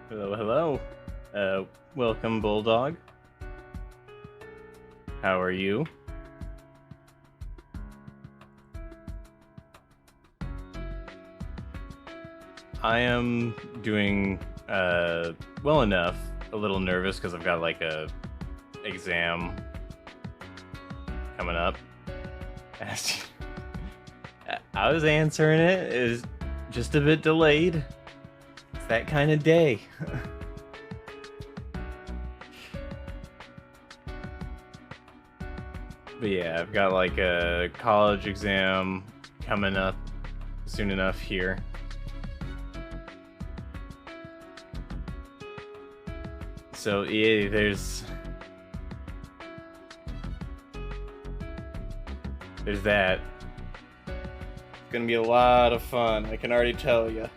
Hello, hello. Welcome, Bulldog. How are you? I am doing well enough. A little nervous because I've got like a exam coming up. I was answering it. It was just a bit delayed. It's that kind of day. But yeah, I've got like a college exam coming up soon enough here. So yeah, there's that. It's gonna be a lot of fun, I can already tell you.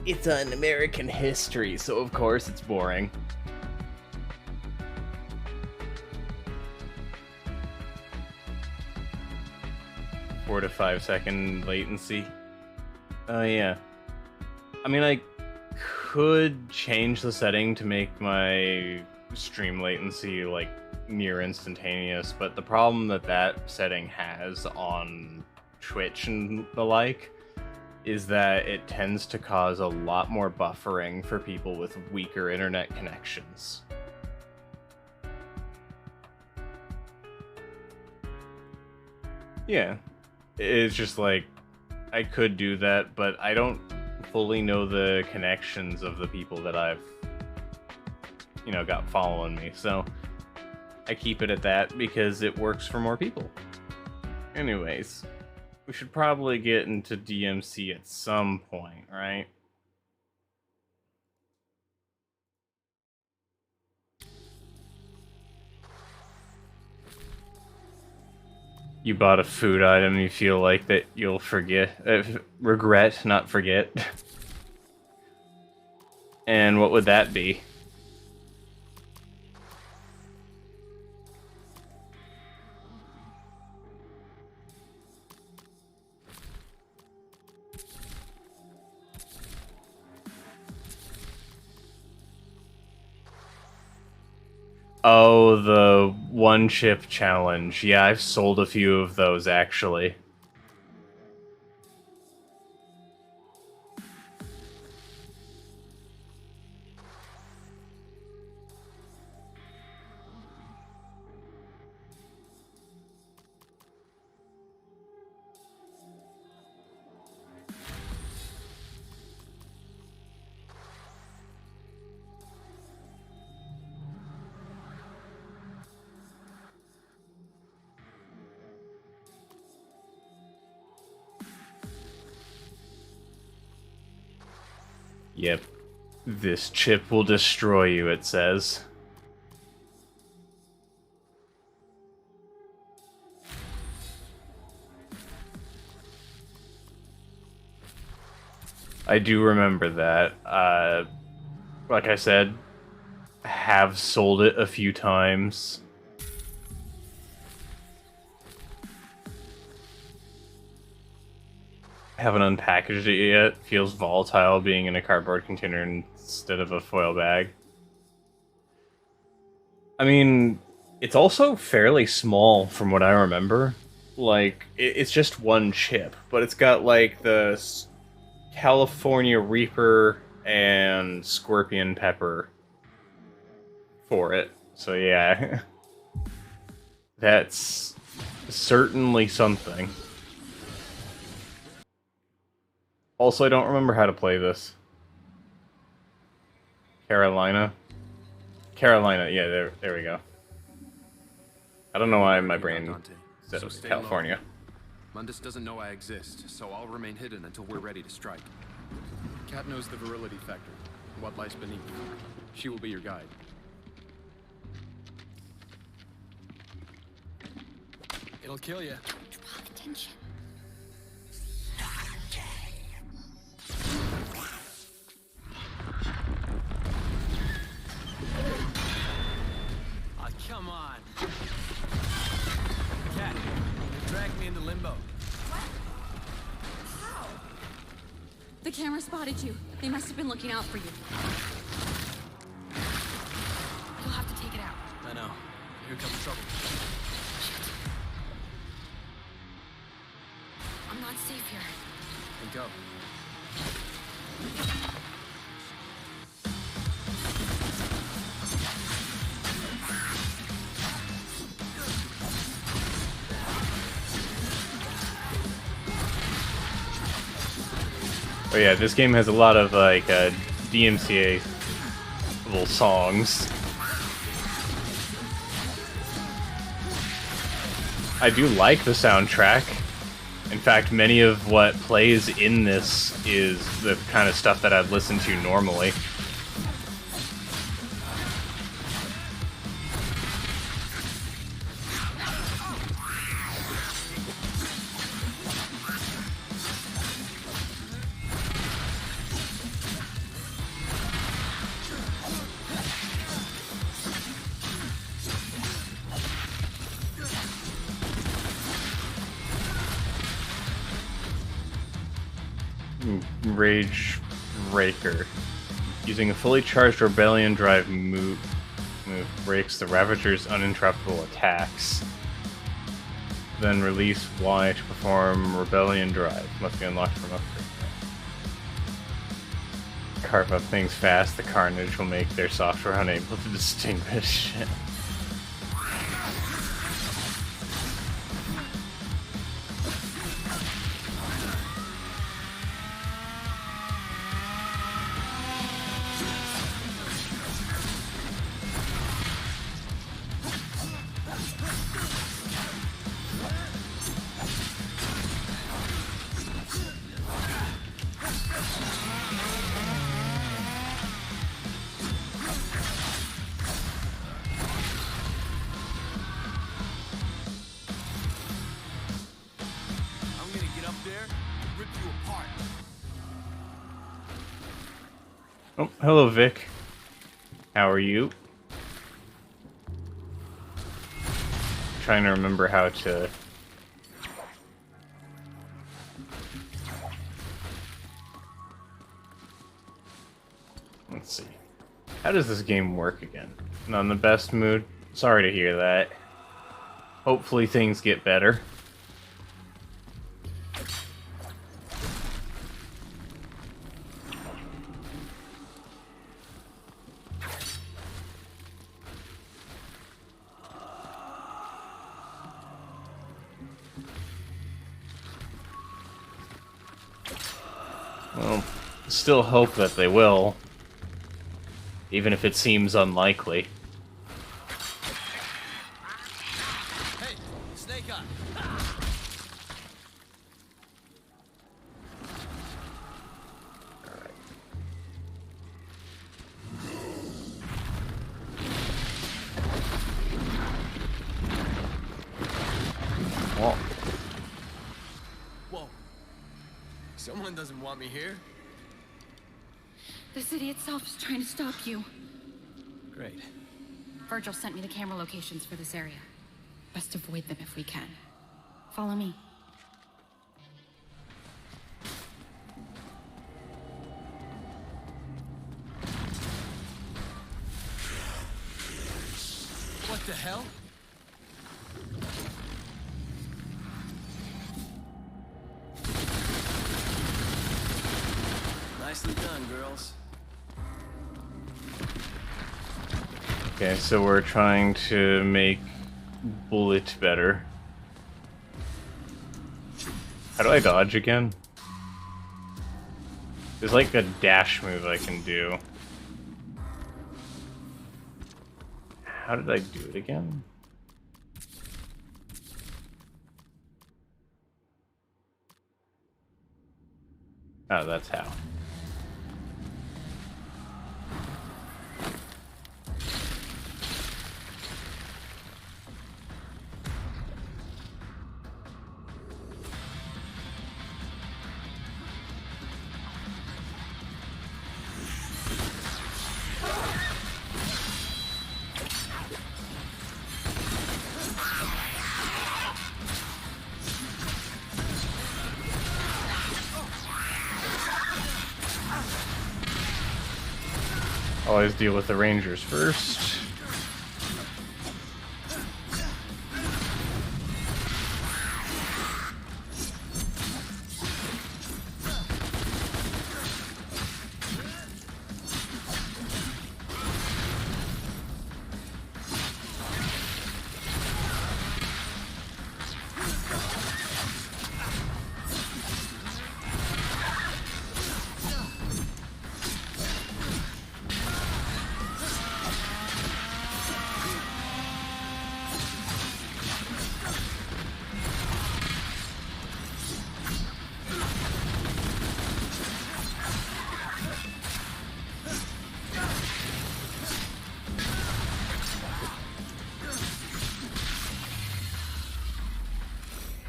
It's on American history, so of course it's boring. Four to 5 second latency. Oh yeah. I mean, I could change the setting to make my stream latency like near instantaneous, but the problem that setting has on Twitch and the like is that it tends to cause a lot more buffering for people with weaker internet connections. Yeah, it's just like, I could do that, but I don't fully know the connections of the people that I've, got following me, so I keep it at that because it works for more people. Anyways, we should probably get into DMC at some point, right? You bought a food item you feel like that you'll regret, not forget. And what would that be? Oh, the one chip challenge. Yeah, I've sold a few of those actually. Yep. This chip will destroy you, it says. I do remember that. Like I said, have sold it a few times. Haven't unpackaged it yet. Feels volatile being in a cardboard container instead of a foil bag. I mean, it's also fairly small from what I remember. Like, it's just one chip, but it's got like the California Reaper and Scorpion Pepper for it. So yeah, that's certainly something. Also, I don't remember how to play this. Carolina, yeah, there we go. I don't know why my brain said it was California. Mundus doesn't know I exist, so I'll remain hidden until we're ready to strike. Cat knows the virility factor, what lies beneath. She will be your guide. It'll kill you. Draw attention. Oh, come on. Cat, you dragged me into limbo. How? camera spotted you. They must have been looking out for you. You'll have to take it out. I know. Here comes trouble. Shit. I'm not safe here. And go. Oh yeah, this game has a lot of like DMCA little songs. I do like the soundtrack. In fact, many of what plays in this is the kind of stuff that I'd listen to normally. Rage Breaker. Using a fully charged Rebellion Drive move breaks the Ravager's uninterruptible attacks. Then release Y to perform Rebellion Drive. Must be unlocked from upgrade. Carve up things fast, the Carnage will make their software unable to distinguish. Oh, hello, Vic. How are you? Trying to remember how to... Let's see. How does this game work again? Not in the best mood? Sorry to hear that. Hopefully things get better. Well, still hope that they will, even if it seems unlikely. Hey, Snake Eye. Well, Whoa. Someone doesn't want me here? The city itself is trying to stop you. Great. Virgil sent me the camera locations for this area. Best avoid them if we can. Follow me. What the hell? Nicely done, girls. okay, so we're trying to make Bullet better. How do I dodge again? There's like a dash move I can do. How did I do it again? Oh, that's how. always deal with the Rangers first.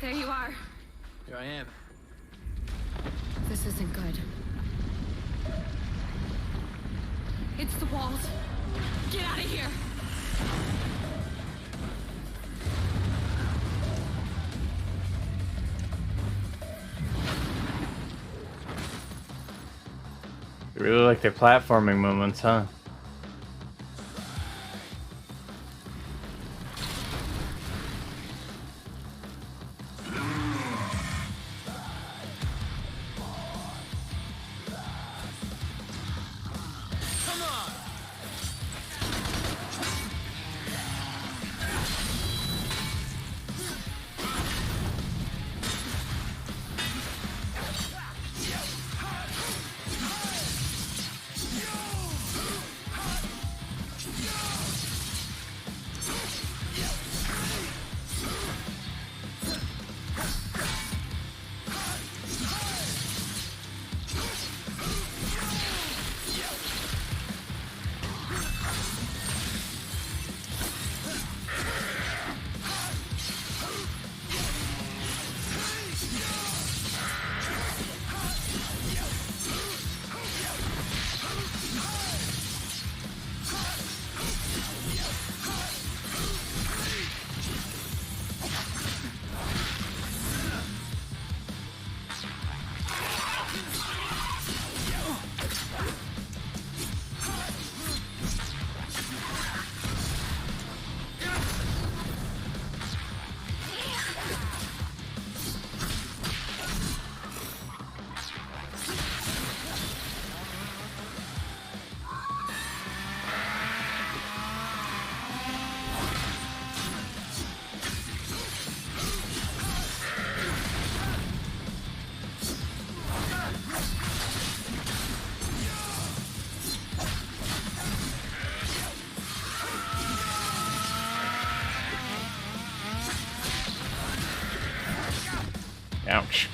There you are. Here I am. This isn't good. It's the walls. Get out of here! You really like their platforming moments, huh? Ouch.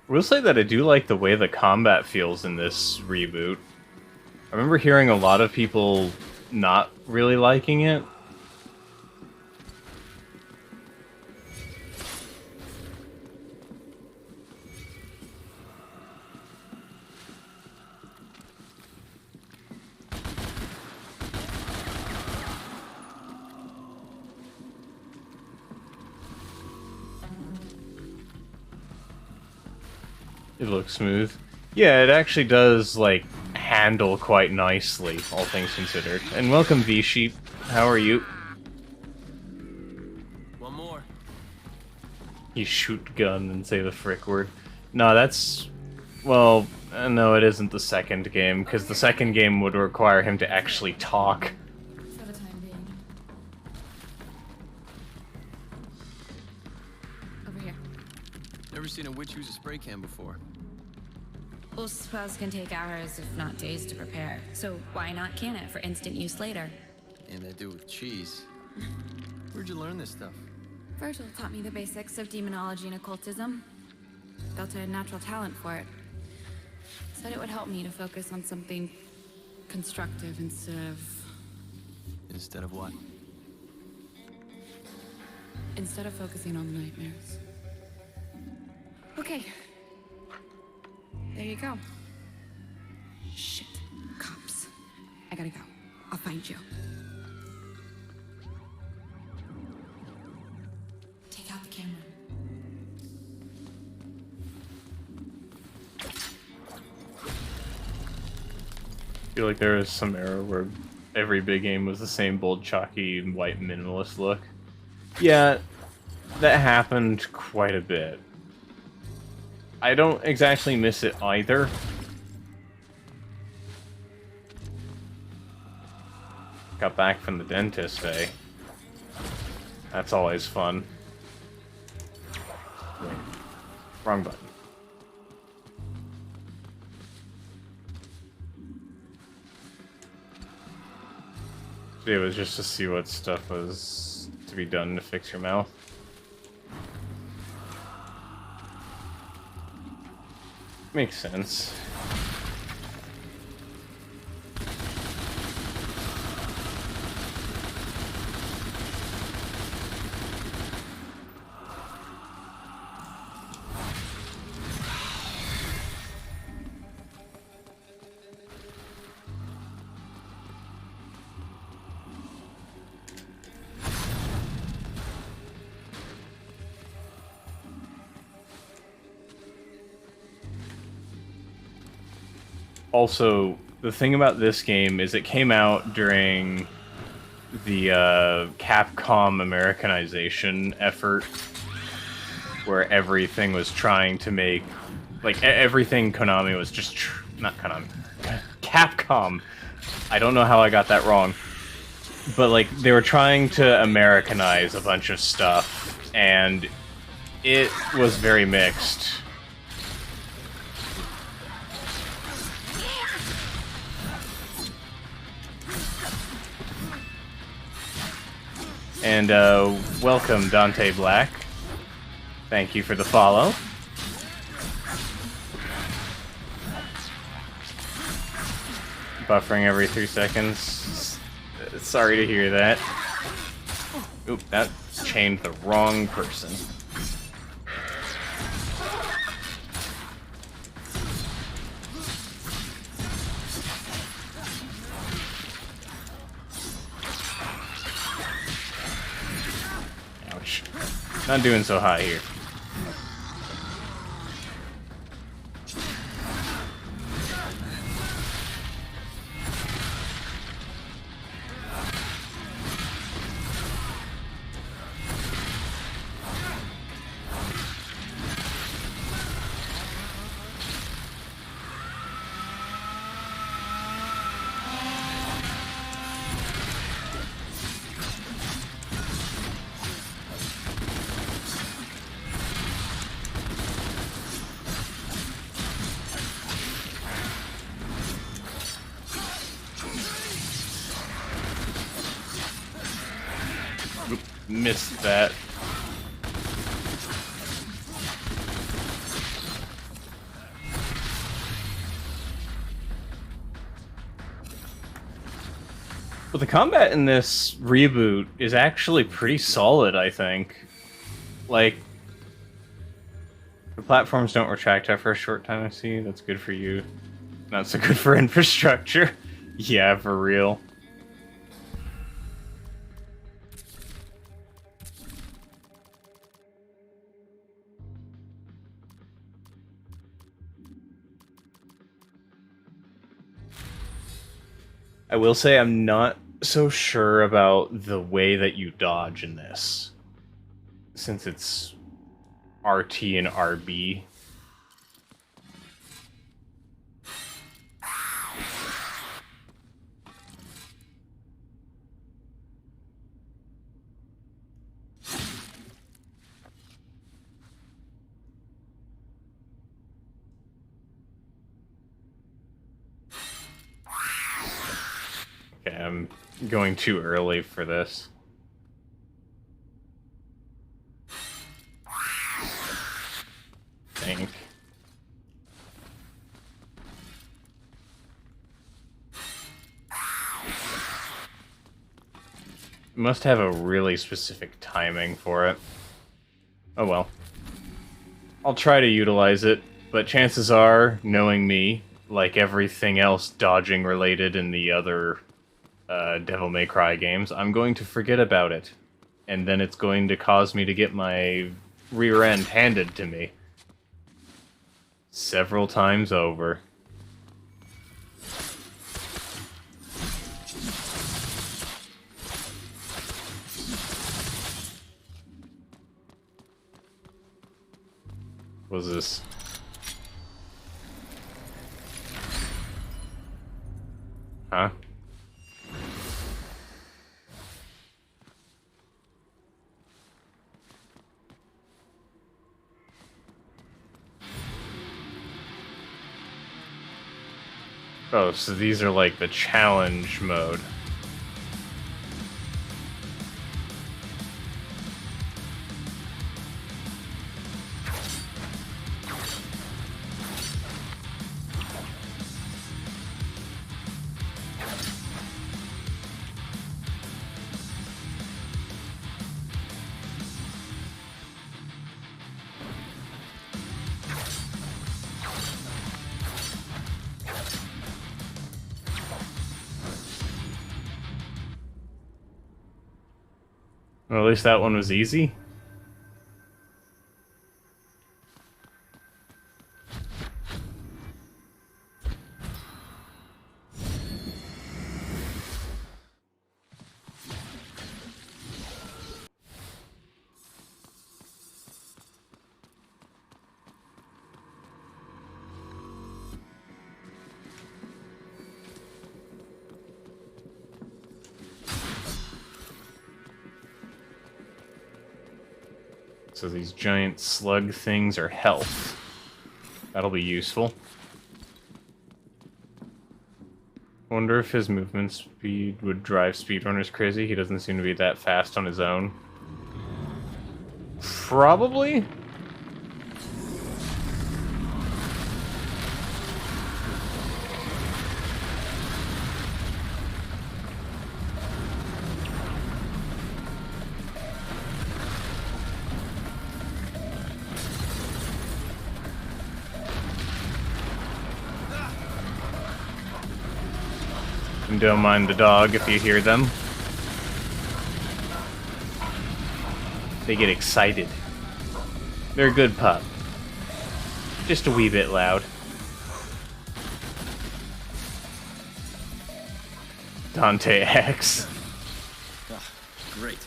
I will say that I do like the way the combat feels in this reboot. I remember hearing a lot of people not really liking it. It looks smooth. Yeah, it actually does, like, handle quite nicely, all things considered. And welcome, V-Sheep. How are you? One more. You shoot gun and say the frick word. No, that's... Well, no, it isn't the second game, because the second game would require him to actually talk. For the time being. Over here. Never seen a witch use a spray can before. Well, spells can take hours, if not days, to prepare. So why not can it for instant use later? And they do with cheese. Where'd you learn this stuff? Virgil taught me the basics of demonology and occultism. Felt I had natural talent for it. Said it would help me to focus on something constructive instead of... Instead of what? Instead of focusing on the nightmares. Okay. There you go. Shit. Cops. I gotta go. I'll find you. Take out the camera. I feel like there was some era where every big game was the same bold, chalky, white minimalist look. Yeah, that happened quite a bit. I don't exactly miss it either. Got back from the dentist, eh? That's always fun. Wait. Wrong button. It was just to see what stuff was to be done to fix your mouth. Makes sense. Also, the thing about this game is it came out during the Capcom Americanization effort, where everything was trying to make, like, everything Konami was just, not Konami, Capcom. I don't know how I got that wrong. But, like, they were trying to Americanize a bunch of stuff, and it was very mixed. And, welcome, Dante Black. Thank you for the follow. Buffering every 3 seconds. Sorry to hear that. Oop, that chained the wrong person. Ouch. Not doing so hot here. Missed that. Well, the combat in this reboot is actually pretty solid, I think. Like, the platforms don't retract after a short time, I see. That's good for you. Not so good for infrastructure. Yeah, for real. I will say I'm not so sure about the way that you dodge in this, since it's RT and RB. Okay, I'm going too early for this. Think. Must have a really specific timing for it. Oh well. I'll try to utilize it, but chances are, knowing me, like everything else dodging related in the other Devil May Cry games, I'm going to forget about it. And then it's going to cause me to get my rear end handed to me. Several times over. What's this? Huh? Oh, so these are like the challenge mode. Well, at least that one was easy. So these giant slug things are health. That'll be useful. Wonder if his movement speed would drive speedrunners crazy. He doesn't seem to be that fast on his own. Probably? And don't mind the dog if you hear them. They get excited. They're a good pup. Just a wee bit loud. Dante X. Oh, great.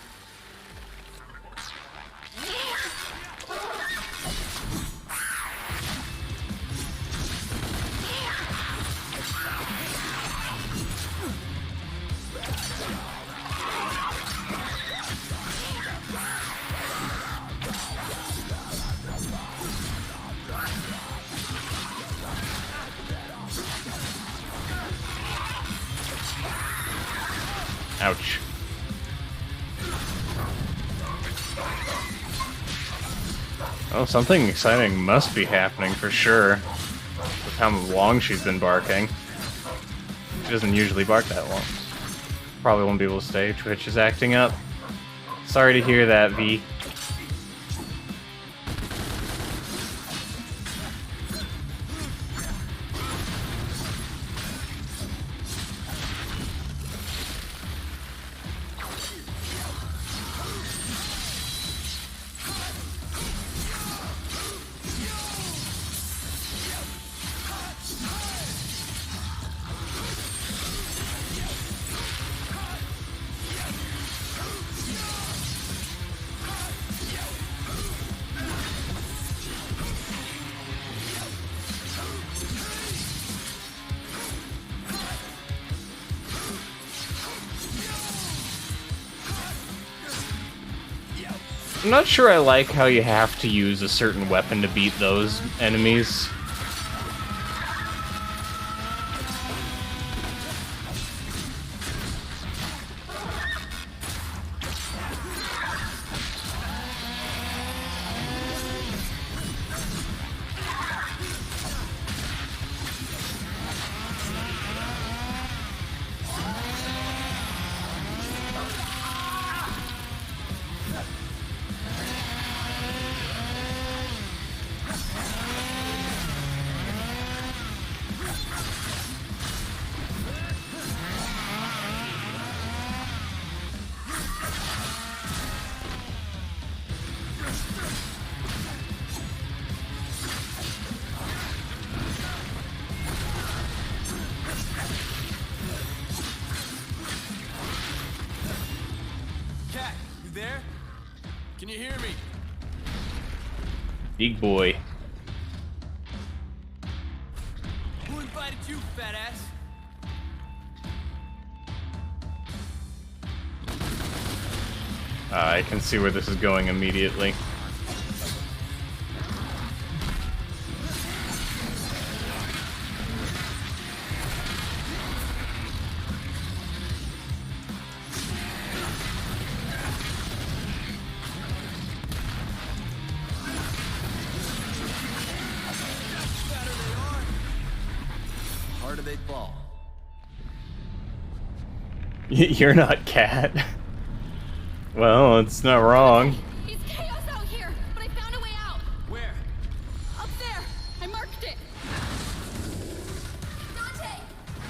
Ouch. Oh, something exciting must be happening for sure. With how long she's been barking. She doesn't usually bark that long. Probably won't be able to stay. Twitch is acting up. Sorry to hear that, V. I'm not sure I like how you have to use a certain weapon to beat those enemies. you hear me? Big boy. Who invited you, fat ass? I can see where this is going immediately. Harder they fall. You're not Cat. Well, it's not wrong. It's chaos out here, but I found a way out. Where? Up there. I marked it. Dante,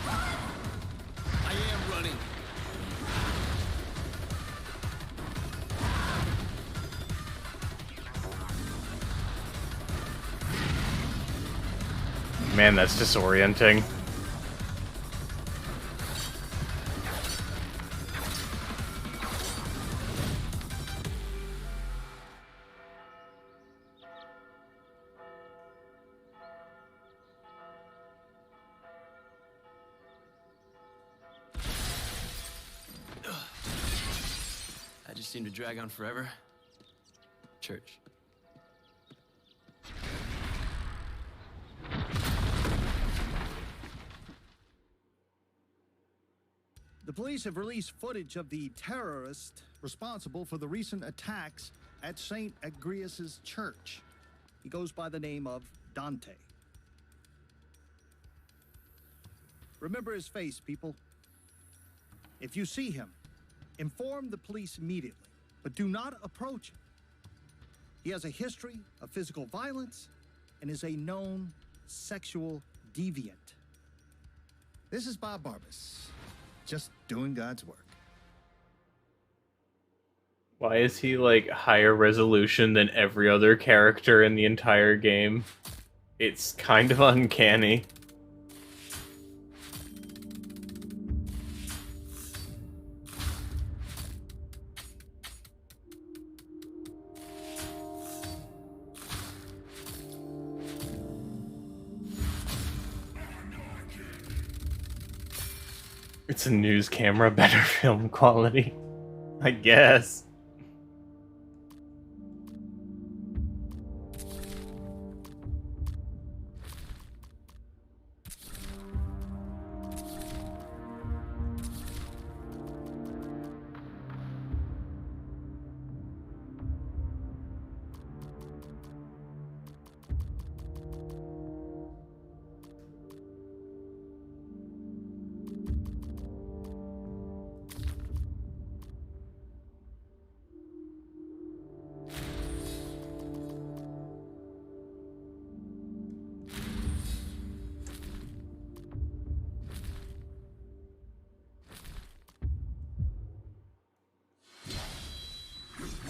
run! I am running. Man, that's disorienting. I just seem to drag on forever. Church. The police have released footage of the terrorist responsible for the recent attacks at St. Agrius' church. He goes by the name of Dante. Remember his face, people. If you see him, inform the police immediately, but do not approach him. He has a history of physical violence and is a known sexual deviant. This is Bob Barbas, just doing God's work. Why is he like higher resolution than every other character in the entire game? It's kind of uncanny. It's a news camera, better film quality, I guess.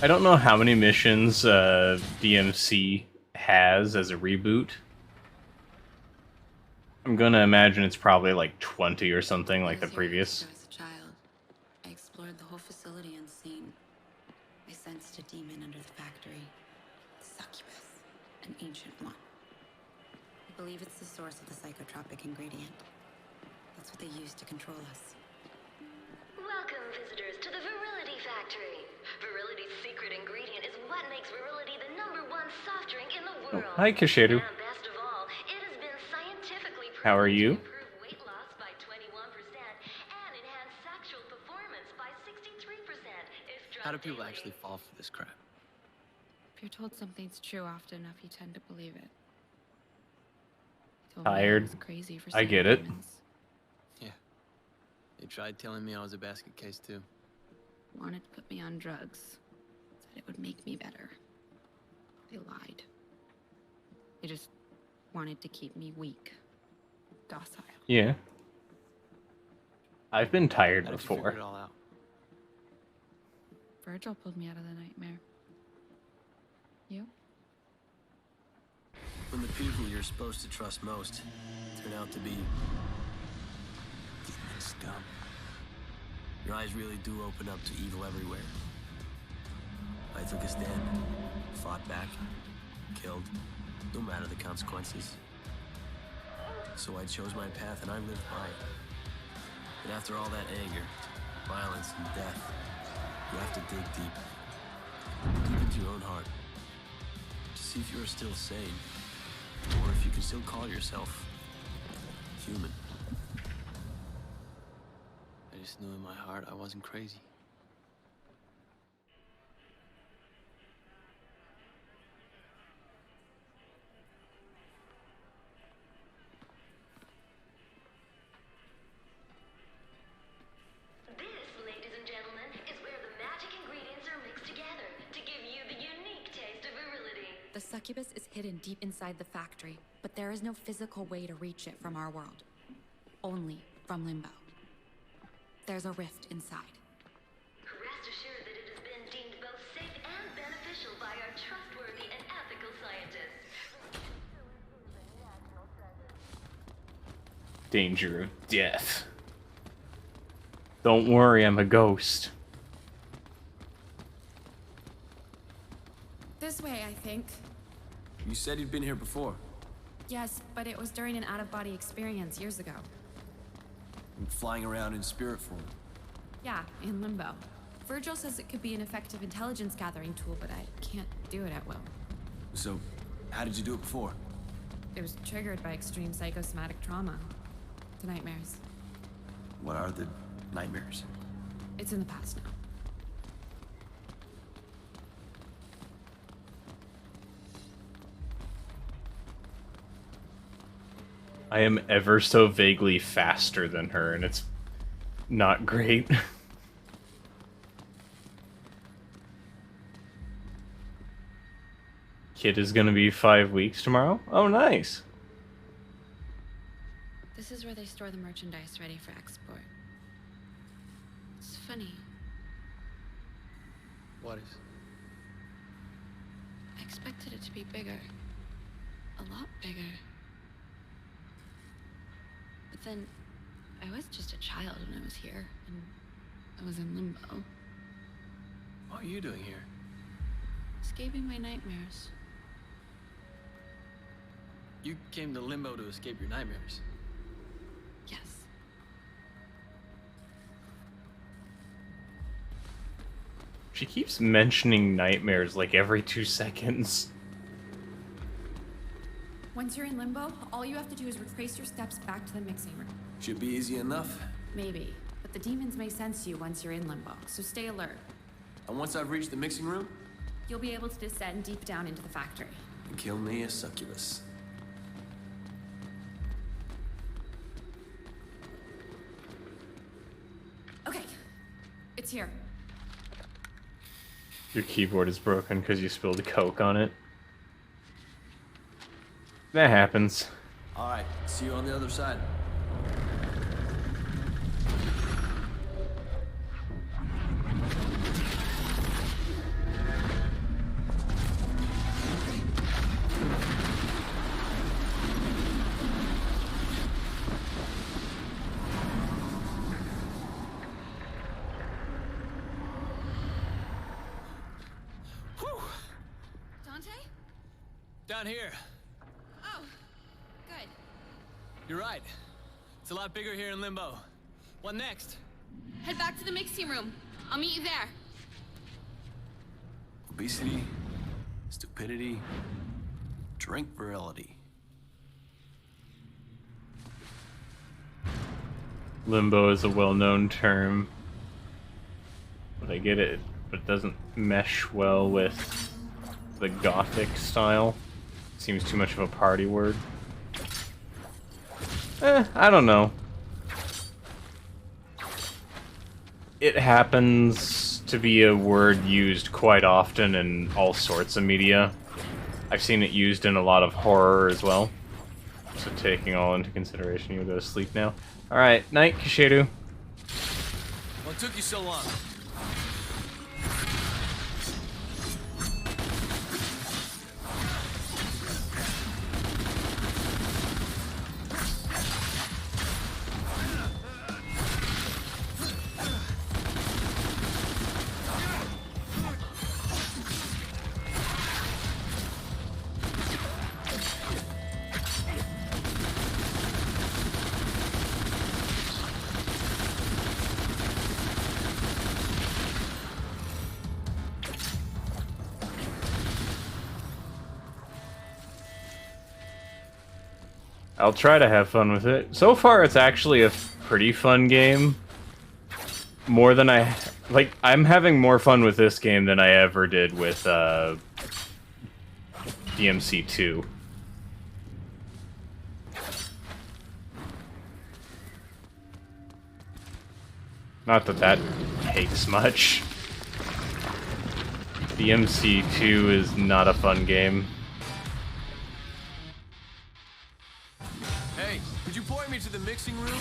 I don't know how many missions DMC has as a reboot. I'm gonna imagine it's probably like 20 or something like the previous. As a child, I explored the whole facility unseen. I sensed a demon under the factory. Succubus, an ancient one. I believe it's the source of the psychotropic ingredient. That's what they use to control us. Welcome, visitors, to the Virility Factory. Virility's secret ingredient is what makes Virility the #1 soft drink in the world. Oh, hi, Kashiru. And best of all, it has been scientifically proven How are you? to improve weight loss by 21% and enhance sexual performance by 63%. If How do drunk people daily. actually fall for this crap? If you're told something's true often enough, you tend to believe it. He told me Tired. I was crazy for I seeing get it. demons. Yeah. They tried telling me I was a basket case too. Wanted to put me on drugs. Said it would make me better. They lied. They just wanted to keep me weak. Docile. Yeah. I've been tired How did you figure it before. all out? Virgil pulled me out of the nightmare. You? When the people you're supposed to trust most turn out to be demon scum. Your eyes really do open up to evil everywhere. I took a stand, fought back, killed, no matter the consequences. So I chose my path and I lived by it. And after all that anger, violence, and death, you have to dig deep into your own heart, to see if you're still sane, or if you can still call yourself human. I just knew in my heart I wasn't crazy. This, ladies and gentlemen, is where the magic ingredients are mixed together to give you the unique taste of virility. The succubus is hidden deep inside the factory, but there is no physical way to reach it from our world. Only from Limbo. There's a rift inside. Rest assured that it has been deemed both safe and beneficial by our trustworthy and ethical scientists. Danger of death. Don't worry, I'm a ghost. This way, I think. You said you'd been here before. Yes, but it was during an out-of-body experience years ago. I'm flying around in spirit form. Yeah, in Limbo. Virgil says it could be an effective intelligence-gathering tool, but I can't do it at will. So, how did you do it before? It was triggered by extreme psychosomatic trauma. The nightmares. What are the nightmares? It's in the past now. I am ever so vaguely faster than her, and it's not great. Kid is gonna be 5 weeks tomorrow? Oh, nice. This is where they store the merchandise ready for export. It's funny. What is? I expected it to be bigger. A lot bigger. But then, I was just a child when I was here, and I was in Limbo. What are you doing here? Escaping my nightmares. You came to Limbo to escape your nightmares. Yes. She keeps mentioning nightmares like every 2 seconds. Once you're in Limbo, all you have to do is retrace your steps back to the mixing room. Should be easy enough. Maybe, but the demons may sense you once you're in Limbo, so stay alert. And once I've reached the mixing room, You'll be able to descend deep down into the factory. and kill me a succubus. Okay, it's here. Your keyboard is broken because you spilled Coke on it. That happens. All right, see you on the other side. Dante? Down here. Oh, good. You're right. It's a lot bigger here in Limbo. What next? Head back to the mixing room. I'll meet you there. Obesity, stupidity, drink virility. Limbo is a well-known term, but I get it, but it doesn't mesh well with the gothic style. Seems too much of a party word. I don't know. It happens to be a word used quite often in all sorts of media. I've seen it used in a lot of horror as well. So taking all into consideration, you'll go to sleep now. Alright, night, Kishiru. What took you so long? I'll try to have fun with it. So far, it's actually a pretty fun game. More than I'm having more fun with this game than I ever did with, DMC 2. Not that that takes much. DMC 2 is not a fun game. Hey, could you point me to the mixing room?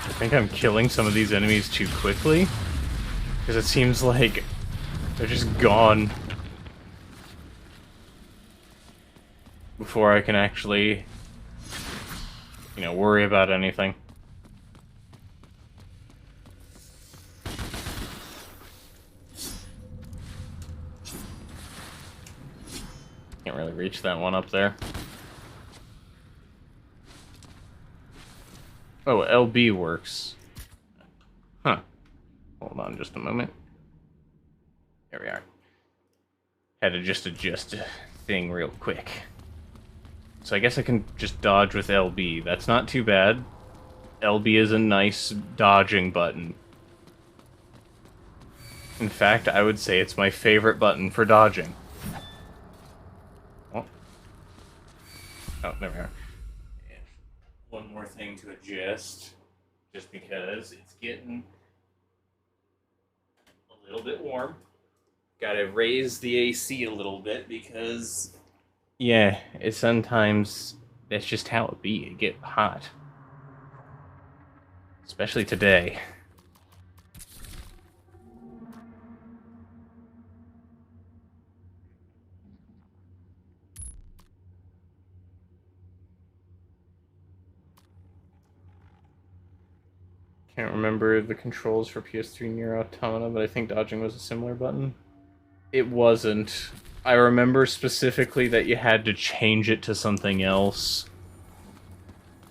I think I'm killing some of these enemies too quickly, because it seems like they're just gone before I can actually, worry about anything. Can't really reach that one up there. Oh, LB works. Huh. Hold on just a moment. There we are. Had to just adjust a thing real quick. So I guess I can just dodge with LB. That's not too bad. LB is a nice dodging button. In fact, I would say it's my favorite button for dodging. Oh, there we are. One more thing to adjust, just because it's getting a little bit warm. Gotta raise the AC a little bit because, yeah, it's sometimes, that's just how it be. It get hot. Especially today. Can't remember the controls for PS3 Nier Automata, but I think dodging was a similar button. It wasn't. I remember specifically that you had to change it to something else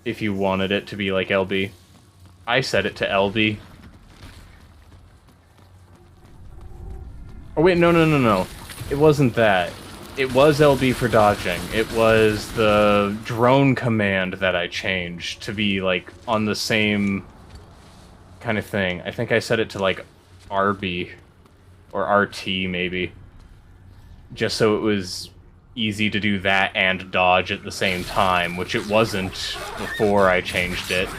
if you wanted it to be like LB. I set it to LB. Oh wait, no. It wasn't that. It was LB for dodging. It was the drone command that I changed to be like on the same kind of thing. I think I set it to like RB or RT maybe, just so it was easy to do that and dodge at the same time, which it wasn't before I changed it.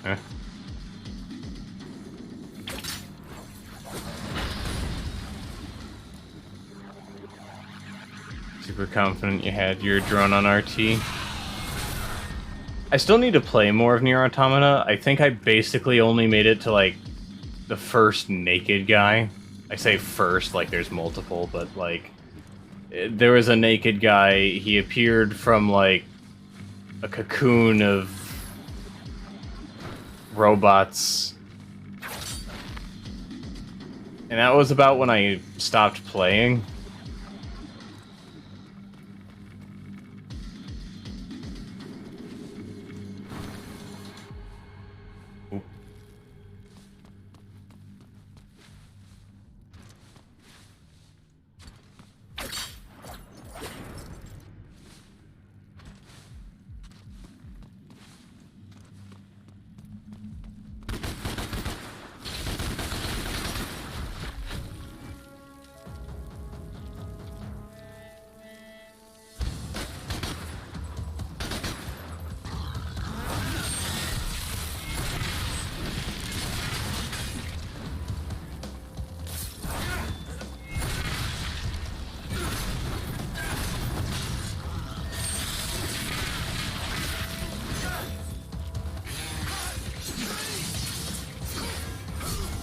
Eh. Super confident you had your drone on RT. I still need to play more of Nier Automata. I think I basically only made it to, like, the first naked guy. I say first, like there's multiple, but, like, there was a naked guy. He appeared from, like, a cocoon of robots. And that was about when I stopped playing.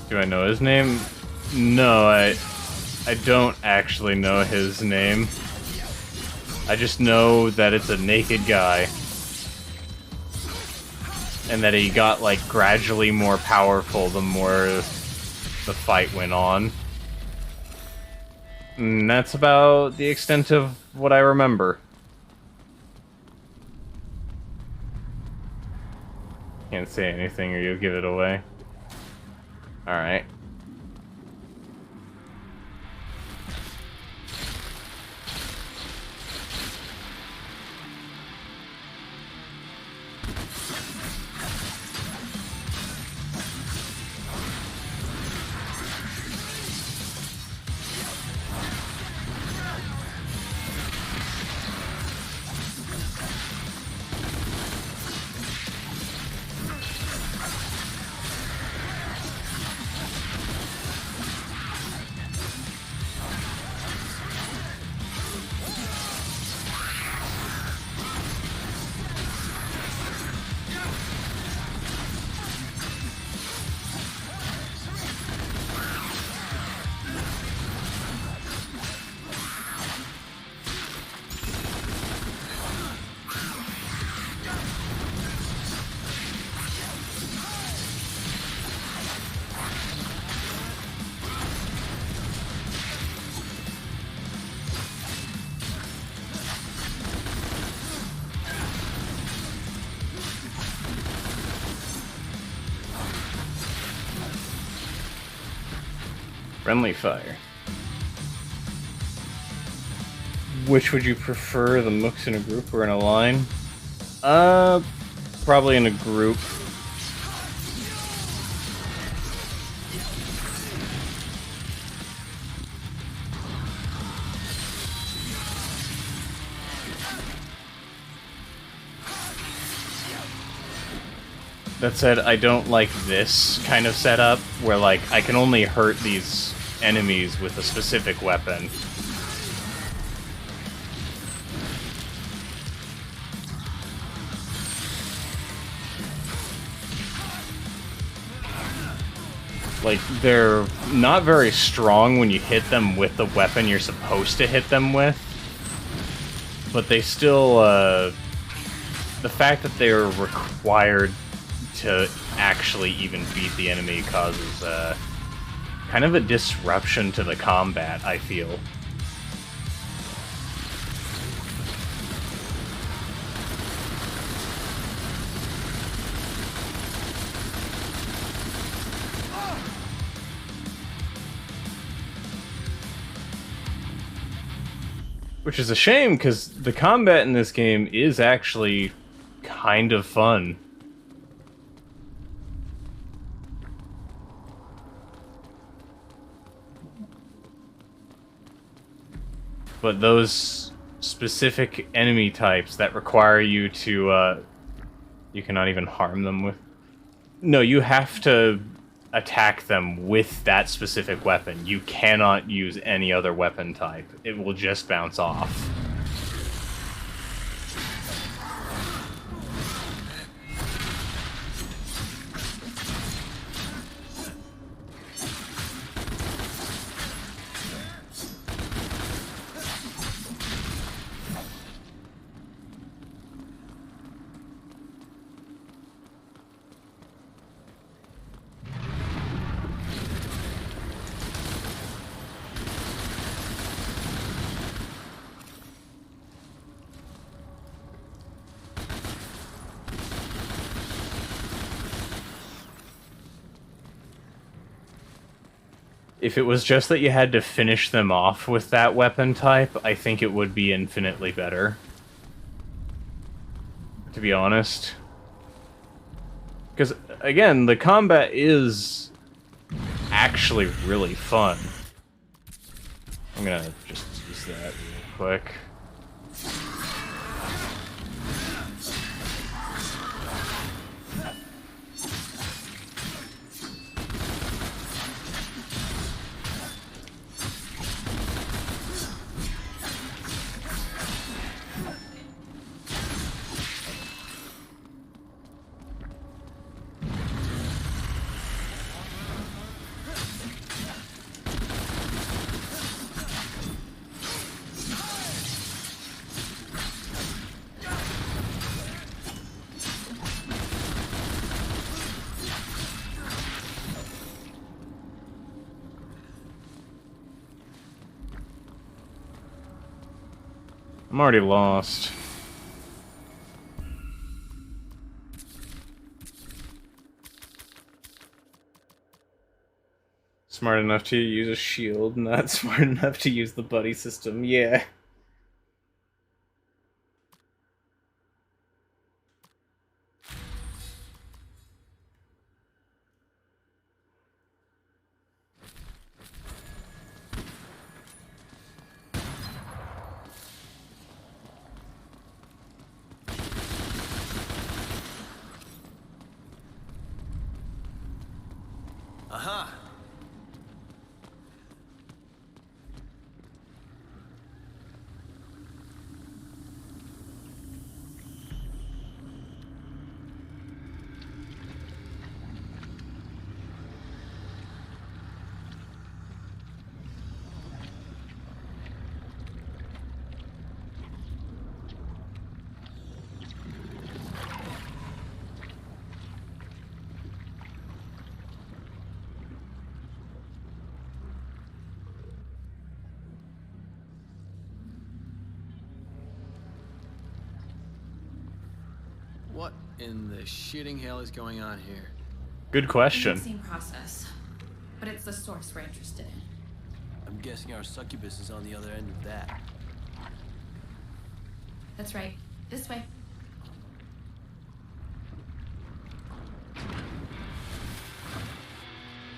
Do I know his name? No, I don't actually know his name. I just know that it's a naked guy. And that he got, like, gradually more powerful the more the fight went on. And that's about the extent of what I remember. Can't say anything or you'll give it away. Alright. Friendly fire. Which would you prefer, the mooks in a group or in a line? Probably in a group. That said, I don't like this kind of setup, where, like, I can only hurt these enemies with a specific weapon. Like, they're not very strong when you hit them with the weapon you're supposed to hit them with, but they still, the fact that they're required to actually even beat the enemy causes kind of a disruption to the combat, I feel. Which is a shame, because the combat in this game is actually kind of fun. But those specific enemy types that require you to, you cannot even harm them with. No, you have to attack them with that specific weapon. You cannot use any other weapon type. It will just bounce off. If it was just that you had to finish them off with that weapon type, I think it would be infinitely better. To be honest. Because, again, the combat is actually really fun. I'm gonna just use that real quick. I'm already lost. Smart enough to use a shield, not smart enough to use the buddy system, yeah. Aha! What in the shitting hell is going on here? Good question. Same process, but it's the source we're interested in. I'm guessing our succubus is on the other end of that. That's right. This way.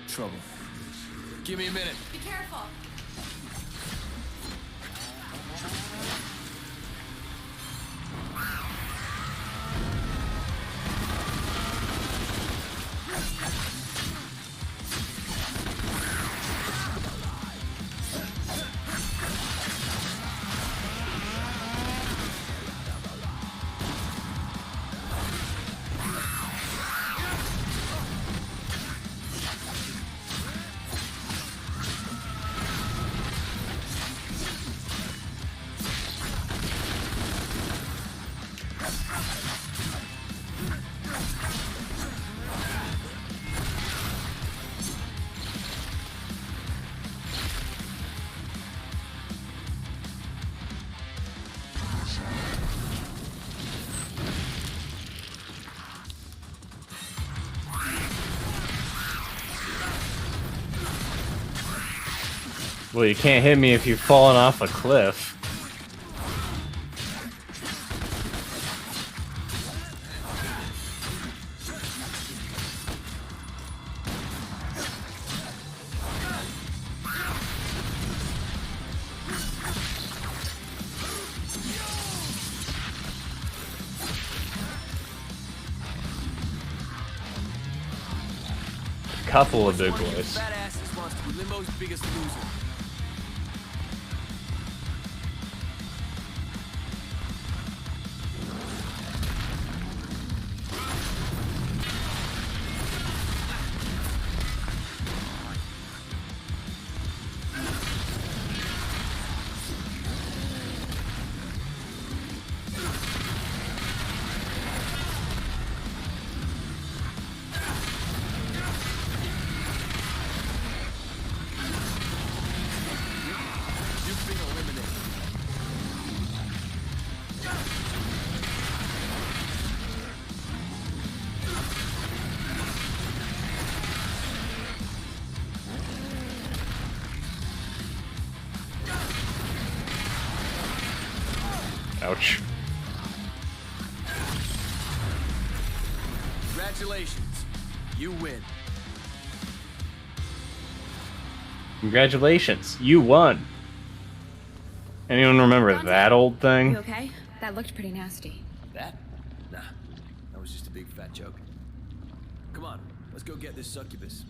Trouble. Give me a minute. Be careful. Well, you can't hit me if you've fallen off a cliff. couple of Which big one of you boys. fat asses wants to be Limbo's biggest loser? You've been eliminated. Ouch. Congratulations. You win. Congratulations, you won. Anyone remember that old You thing? okay? That looked pretty nasty. That? Nah. That was just a big fat joke. Come on, let's go get this succubus.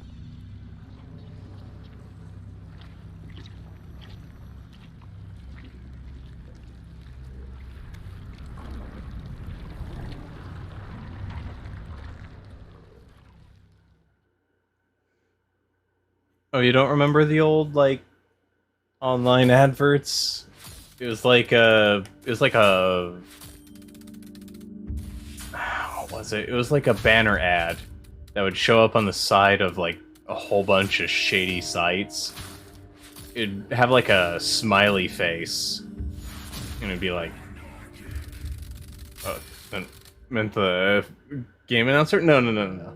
Oh, you don't remember the old, like, online adverts? It was like a... What was it? It was like a banner ad that would show up on the side of, like, a whole bunch of shady sites. It'd have, like, a smiley face. And it'd be like... Oh, meant the game announcer? No.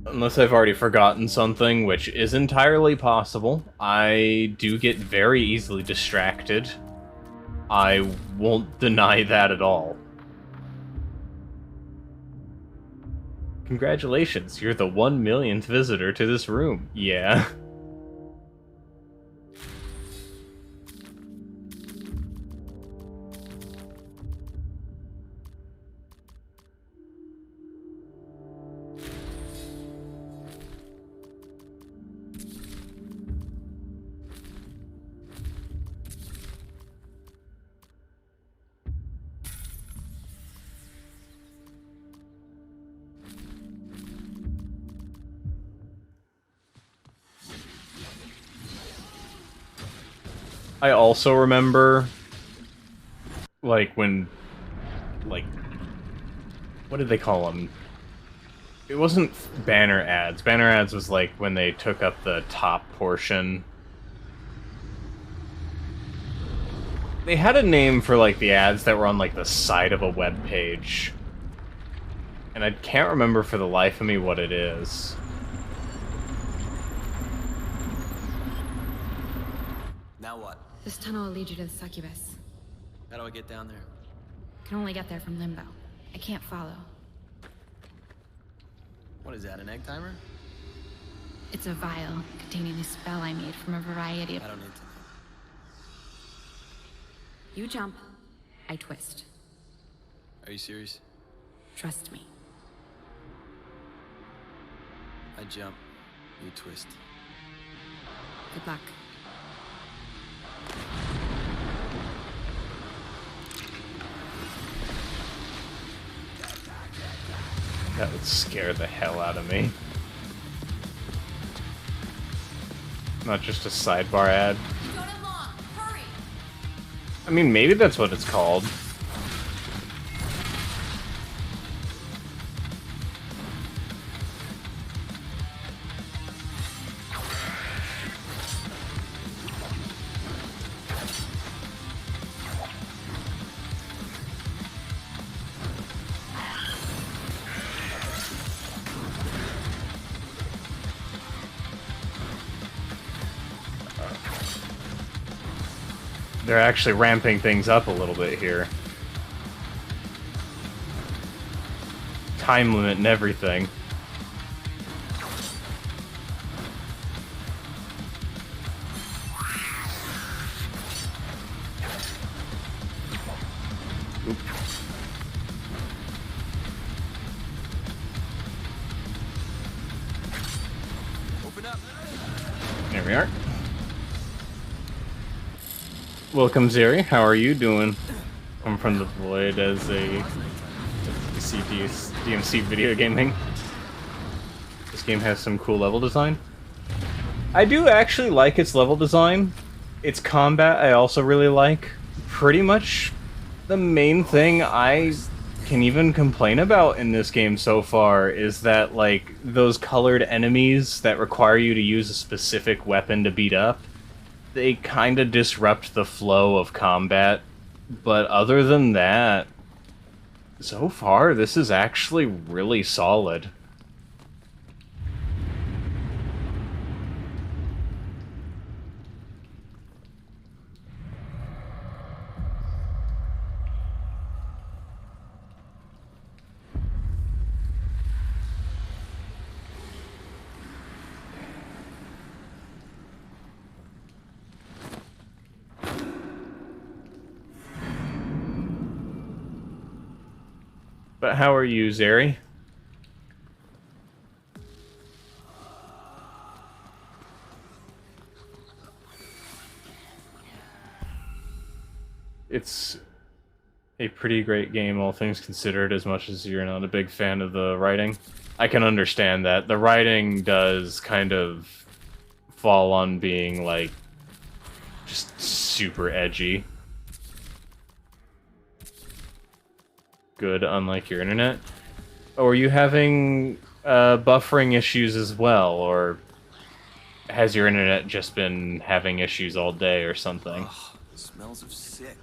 Unless I've already forgotten something, which is entirely possible. I do get very easily distracted. I won't deny that at all. Congratulations, you're the 1 millionth visitor to this room. Yeah. I also remember, like, when, like, what did they call them? It wasn't banner ads. Banner ads was, like, when they took up the top portion. They had a name for, like, the ads that were on, like, the side of a web page. And I can't remember for the life of me what it is. Now what? This tunnel will lead you to the succubus. How do I get down there? Can only get there from Limbo. I can't follow. What is that, an egg timer? It's a vial containing a spell I made from a variety of... I don't need to know. You jump, I twist. Are you serious? Trust me. I jump, you twist. Good luck. That would scare the hell out of me. Not just a sidebar ad. You don't have long. Hurry! I mean, maybe that's what it's called. They're actually ramping things up a little bit here. Time limit and everything. Oop. we are. Welcome, Zeri. How are you doing? I'm from the Void as a DMC video gaming. This game has some cool level design. I do actually like its level design. Its combat I also really like. Pretty much the main thing I can even complain about in this game so far is that, like, those colored enemies that require you to use a specific weapon to beat up, they kind of disrupt the flow of combat. But other than that, so far, this is actually really solid. But how are you, Zeri? It's a pretty great game, all things considered, as much as you're not a big fan of the writing. I can understand that. The writing does kind of fall on being, like, just super edgy. Good, unlike your internet. Oh, are you having buffering issues as well, or has your internet just been having issues all day or something? Ugh, smells of sick.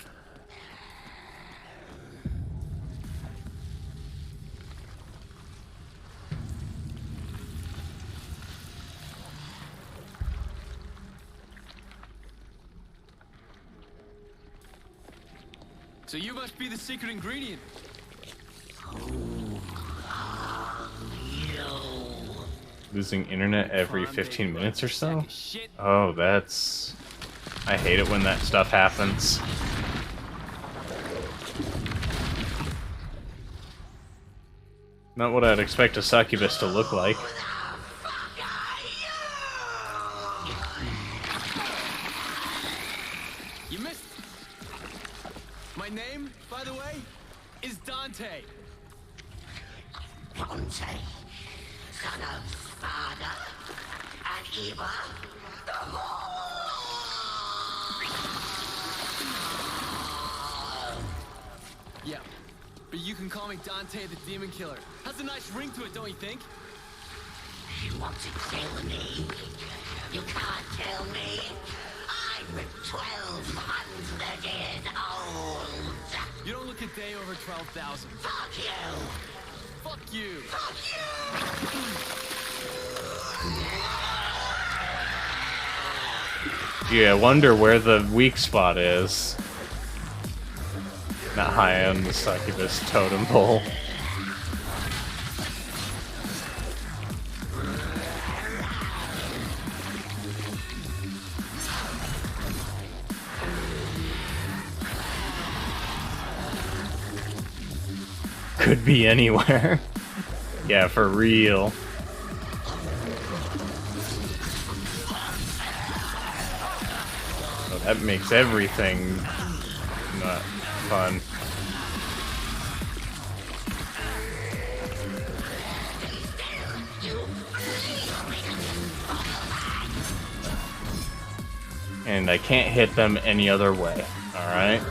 So you must be the secret ingredient. Losing internet every 15 minutes or so? Oh, that's... I hate it when that stuff happens. Not what I'd expect a succubus to look like. You missed. My name, by the way, is Dante. Dante, son of Sparta and Eva, the Yeah, but you can call me Dante the Demon Killer. Has a nice ring to it, don't you think? You want to kill me? You can't kill me. I'm 1,200 years old. You don't look a day over 12,000. Fuck you! Fuck you! Fuck you! Gee, I wonder where the weak spot is. Not high on the succubus totem pole. Could be anywhere. Yeah, for real. Oh, that makes everything not fun. And I can't hit them any other way, alright?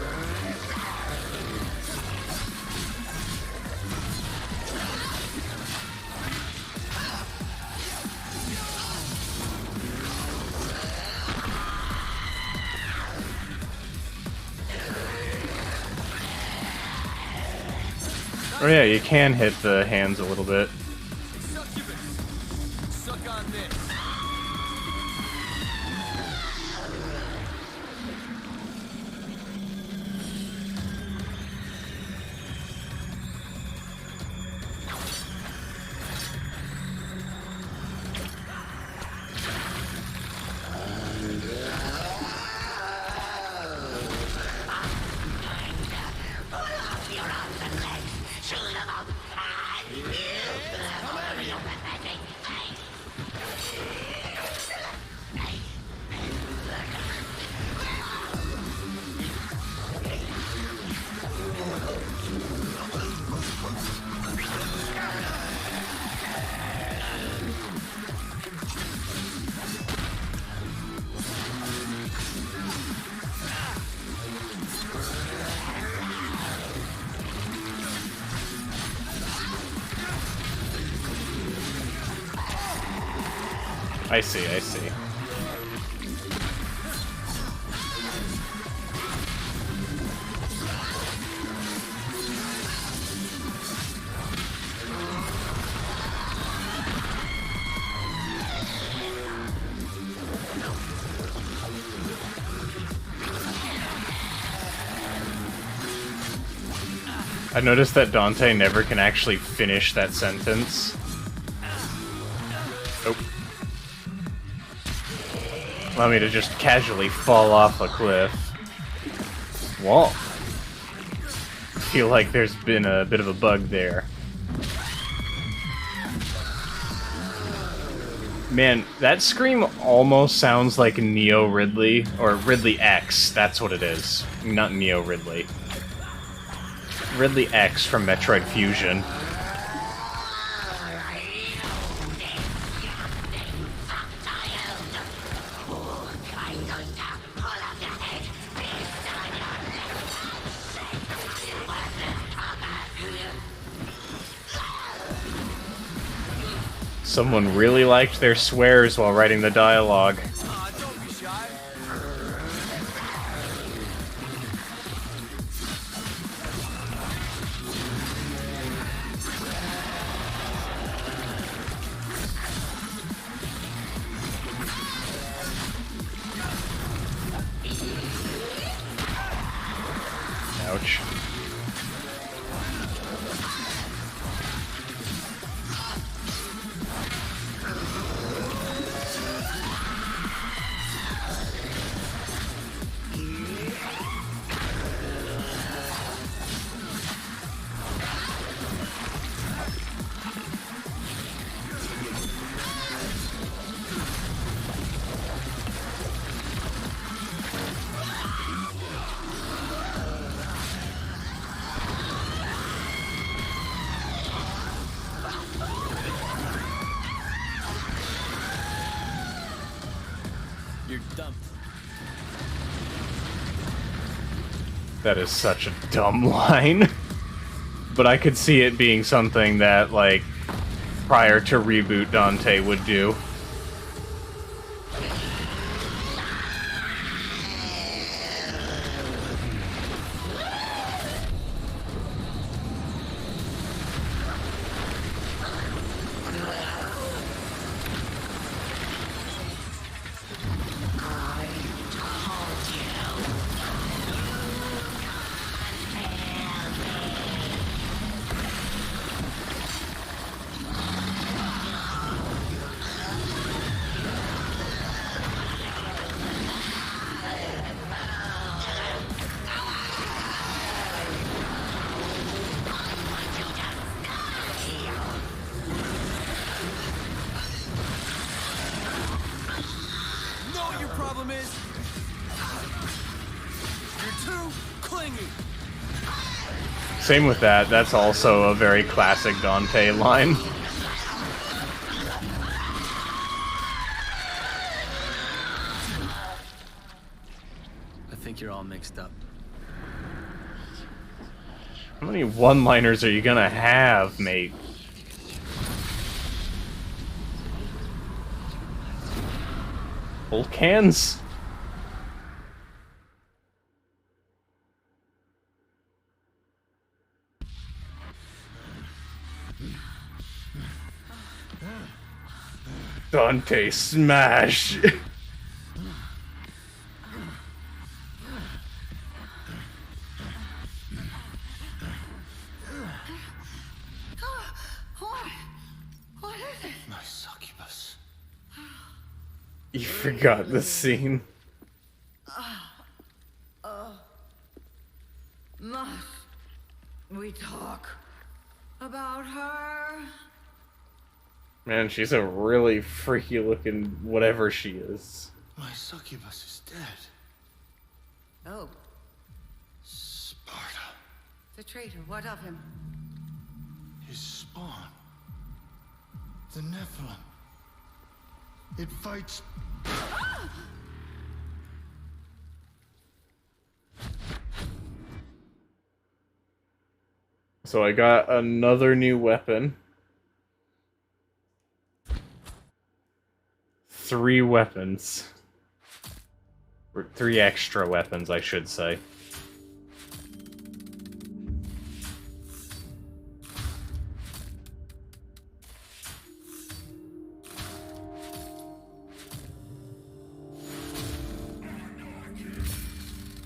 Oh yeah, you can hit the hands a little bit. Succubus! Suck on this! I see, I see. I noticed that Dante never can actually finish that sentence. Oh. Allow me to just casually fall off a cliff. Whoa. Feel like there's been a bit of a bug there. Man, that scream almost sounds like Neo Ridley, or Ridley X, that's what it is. Not Neo Ridley. Ridley X from Metroid Fusion. Someone really liked their swears while writing the dialogue. Don't be shy. Ouch. You're dumped. That is such a dumb line. But I could see it being something that, like, prior to reboot Dante would do. Know what your problem is? You're too clingy. Same with that, that's also a very classic Dante line. I think you're all mixed up. How many one-liners are you gonna have, mate? Full cans? Dante smash! What is it? My succubus. You forgot the scene. Must we talk about her? Man, she's a really freaky looking whatever she is. My succubus is dead. Oh, Sparta. the traitor. What of him? His spawn. The Nephilim. It fights. So I got another new weapon. 3 weapons. Or 3 extra weapons, I should say.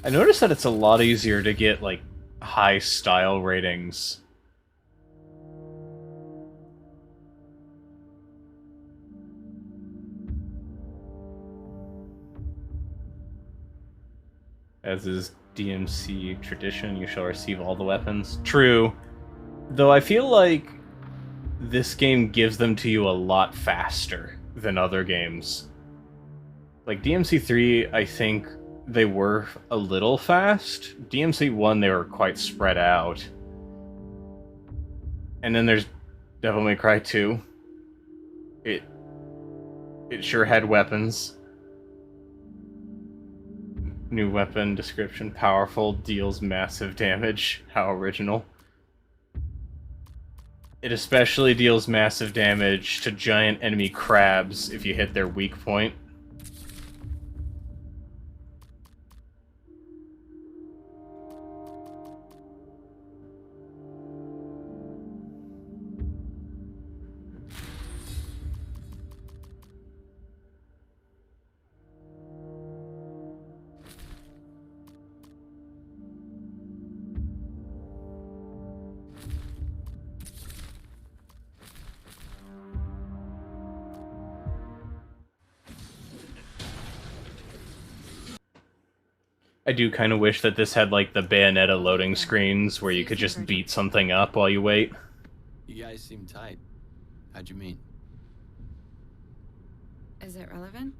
I noticed that it's a lot easier to get, like, high style ratings. As is DMC tradition, you shall receive all the weapons. True. Though I feel like this game gives them to you a lot faster than other games. Like DMC3, I think they were a little fast. DMC1, they were quite spread out. And then there's Devil May Cry 2. It sure had weapons. New weapon description, powerful, deals massive damage. How original. It especially deals massive damage to giant enemy crabs if you hit their weak point. I do kind of wish that this had, like, the Bayonetta loading screens where you could just beat something up while you wait. You guys seem tight. How'd you meet? Is it relevant?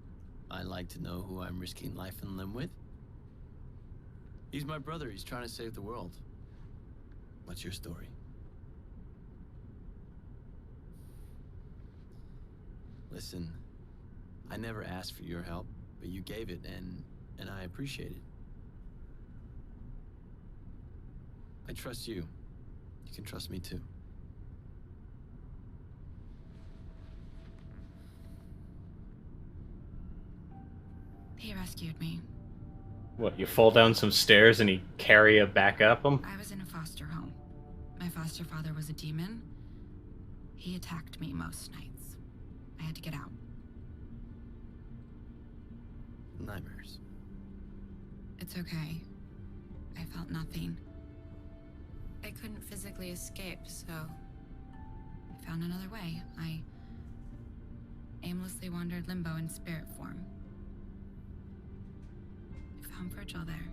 I'd like to know who I'm risking life and limb with. He's my brother. He's trying to save the world. What's your story? Listen, I never asked for your help, but you gave it, and I appreciate it. I trust you. You can trust me too. He rescued me. What, you fall down some stairs and you carry you back up them? I was in a foster home. My foster father was a demon. He attacked me most nights. I had to get out. Nightmares. It's okay. I felt nothing. I couldn't physically escape, so I found another way. I aimlessly wandered limbo in spirit form. I found Virgil there.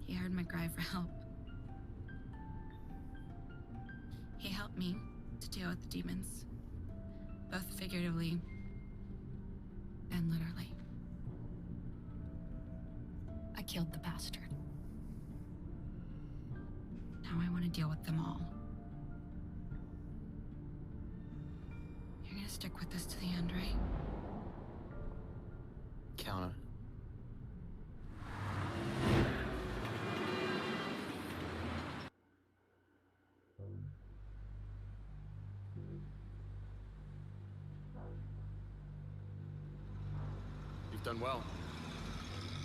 He heard my cry for help. He helped me to deal with the demons, both figuratively and literally. I killed the bastard. Now I want to deal with them all. You're gonna stick with this to the end, right? Count on it. You've done well.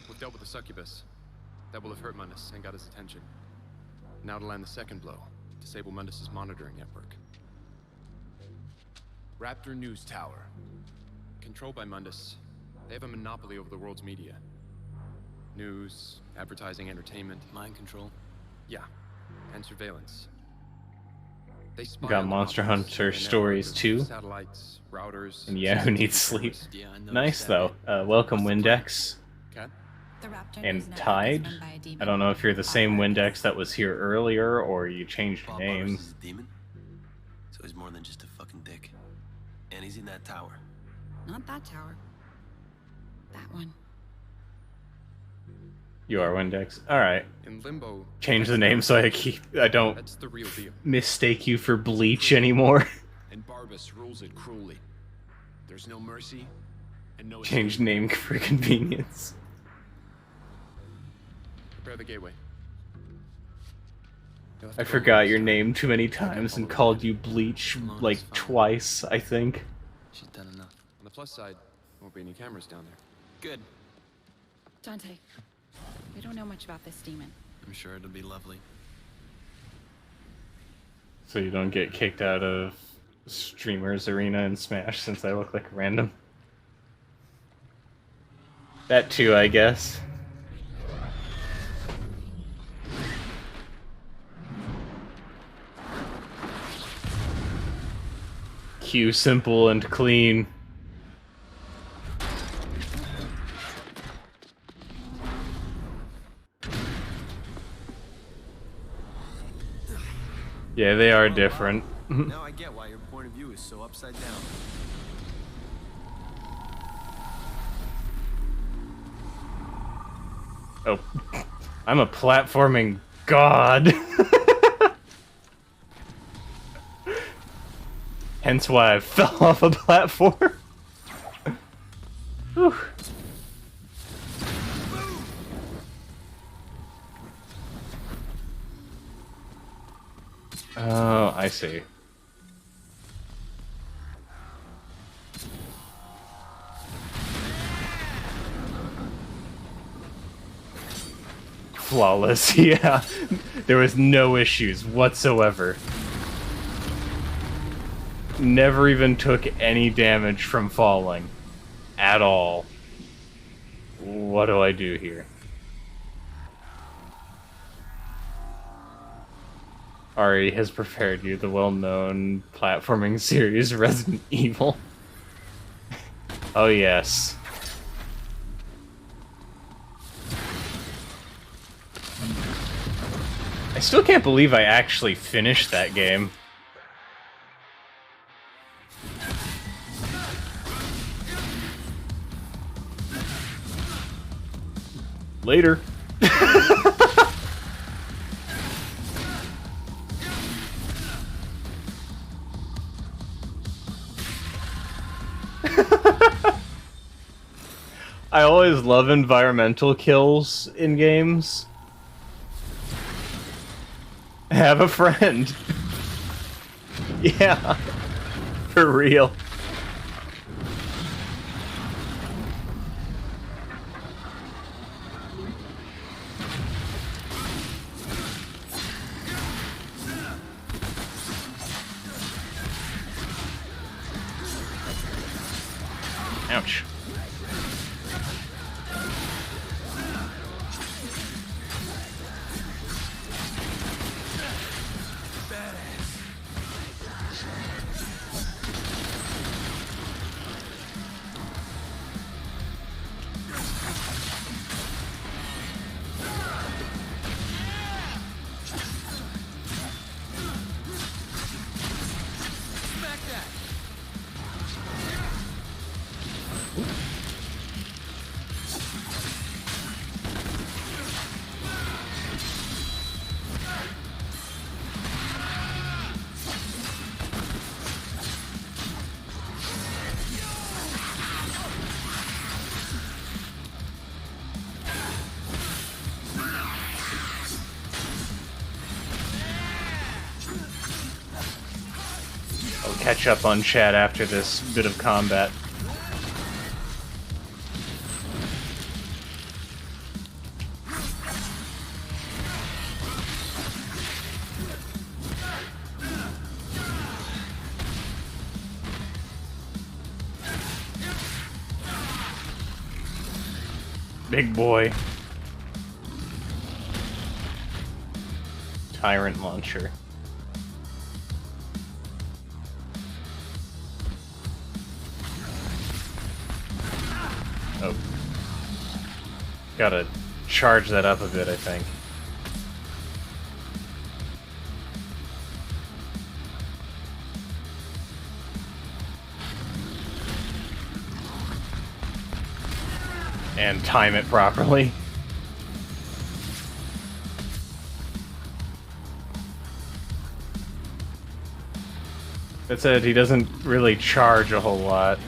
We've dealt with the succubus. That will have hurt Mundus and got his attention. Now to land the second blow, disable Mundus's monitoring network. Raptor News Tower. Controlled by Mundus, they have a monopoly over the world's media. News, advertising, entertainment. Mind control. Yeah, and surveillance. They spy Got on the Monster populace Hunter with a stories network of too. Satellites, routers, And yeah, who CCTV needs sleep? cameras. Yeah, I know. Nice though. Welcome Windex Cat? The Raptor and News Network is Tide. run by a demon. I don't know if you're the same Bob Windex that was here earlier or you changed your Bob name. Barnes is a demon, so he's more than just a fucking dick. And he's in that tower. Not that tower. That one. You are Windex. Alright. In Limbo, Change the name so I don't that's the real deal. mistake you for Bleach anymore. And Barbas rules it cruelly. There's no mercy and no Change name for convenience. Prepare the gateway. You'll have to I go forgot first. your name too many times and called you Bleach like twice, I think. She's done enough. On the plus side, there won't be any cameras down there. Good. Dante, we don't know much about this demon. I'm sure it'll be lovely. So you don't get kicked out of Streamers Arena in Smash since I look like random. That too, I guess. Q simple and clean. Yeah, they are different. Now I get why your point of view is so upside down. Oh, I'm a platforming god. Hence why I fell off a platform. Whew. Oh, I see. Flawless, yeah. There was no issues whatsoever. Never even took any damage from falling. At all. What do I do here? Ari has prepared you the well-known platforming series Resident Evil. Oh yes. I still can't believe I actually finished that game. Later. I always love environmental kills in games. Have a friend. Yeah. For real. Ouch. I'll catch up on chat after this bit of combat. Big boy. Tyrant launcher. Oh. Gotta charge that up a bit, I think. And time it properly. That said, he doesn't really charge a whole lot.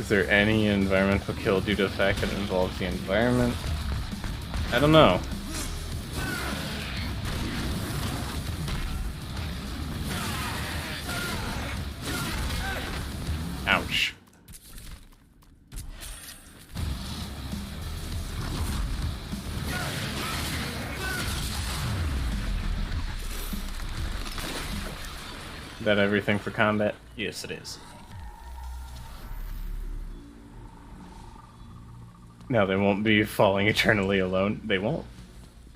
Is there any environmental kill due to the fact that it involves the environment? I don't know. Ouch. Is that everything for combat? Yes, it is. No, they won't be falling eternally alone. They won't.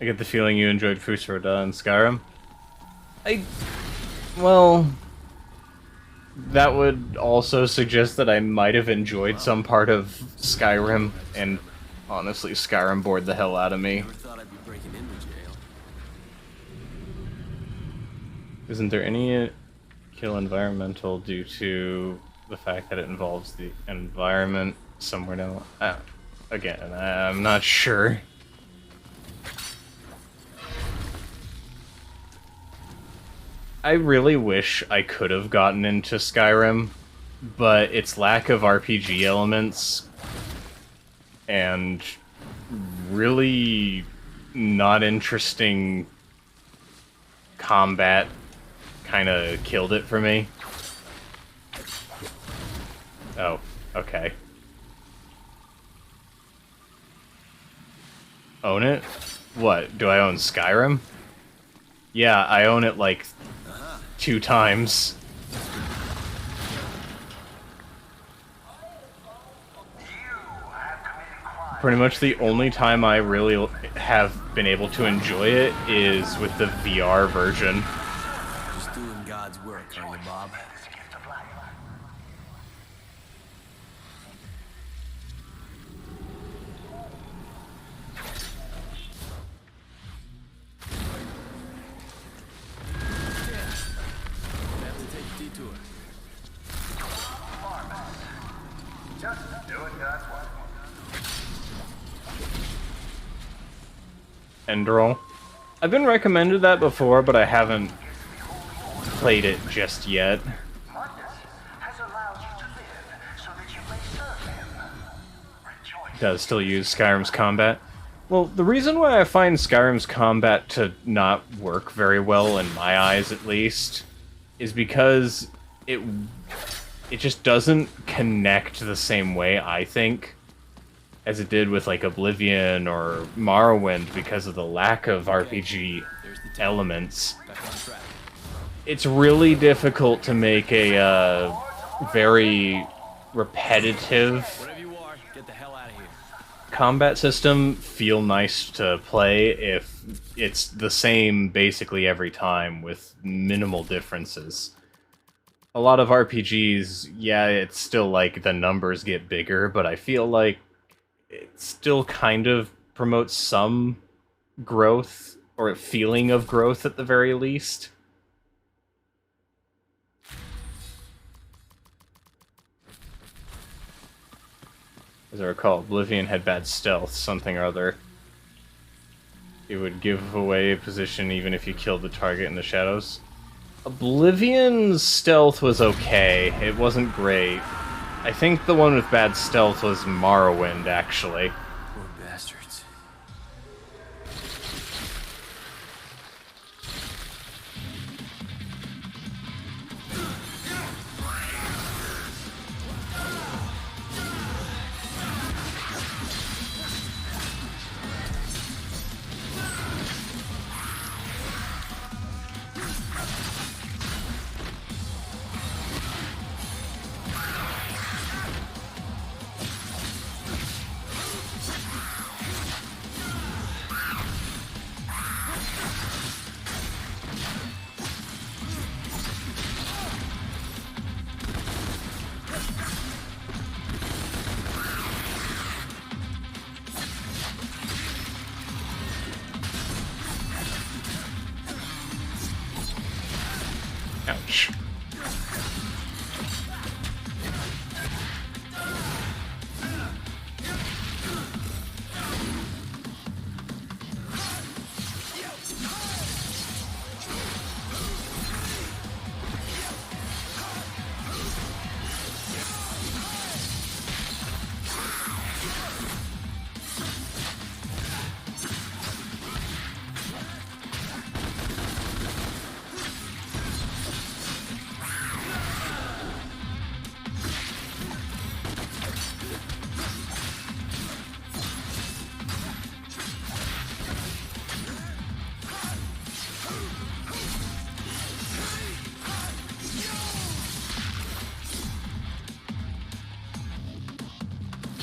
I get the feeling you enjoyed Fusoda and Skyrim. Well, that would also suggest that I might have enjoyed some part of Skyrim, and honestly, Skyrim bored the hell out of me. Never thought I'd be breaking into jail. Isn't there any kill environmental due to the fact that it involves the environment somewhere down the... Again, I'm not sure. I really wish I could have gotten into Skyrim, but its lack of RPG elements and really not interesting combat kind of killed it for me. Oh, okay. Own it? What, do I own Skyrim? Yeah, I own it like 2 times. Pretty much the only time I really have been able to enjoy it is with the VR version. Just doing God's work, are you, Bob? Enderal. I've been recommended that before, but I haven't played it just yet. Does still use Skyrim's combat. Well, the reason why I find Skyrim's combat to not work very well, in my eyes at least, is because it just doesn't connect the same way, I think, as it did with like Oblivion or Morrowind because of the lack of RPG elements. It's really difficult to make a very repetitive combat system feel nice to play if it's the same basically every time with minimal differences. A lot of RPGs, yeah, it's still like the numbers get bigger, but I feel like it still kind of promotes some growth, or a feeling of growth at the very least. As I recall, Oblivion had bad stealth, something or other. It would give away a position even if you killed the target in the shadows. Oblivion's stealth was okay, it wasn't great. I think the one with bad stealth was Morrowind, actually. Poor bastards. Ouch.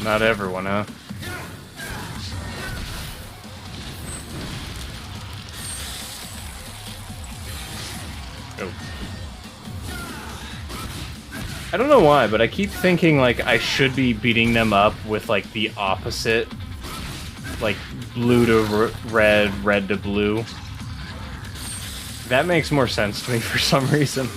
Not everyone, huh? Oh. I don't know why, but I keep thinking, like, I should be beating them up with, like, the opposite. Like, blue to red, red to blue. That makes more sense to me for some reason.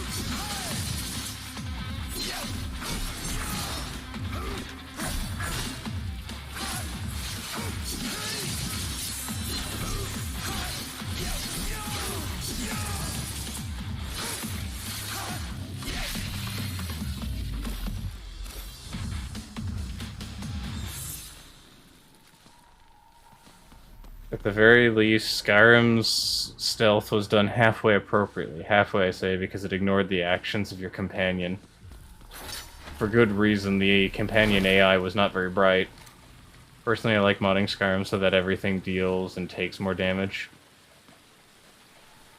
At the very least, Skyrim's stealth was done halfway appropriately. Halfway, I say, because it ignored the actions of your companion. For good reason, the companion AI was not very bright. Personally, I like modding Skyrim so that everything deals and takes more damage.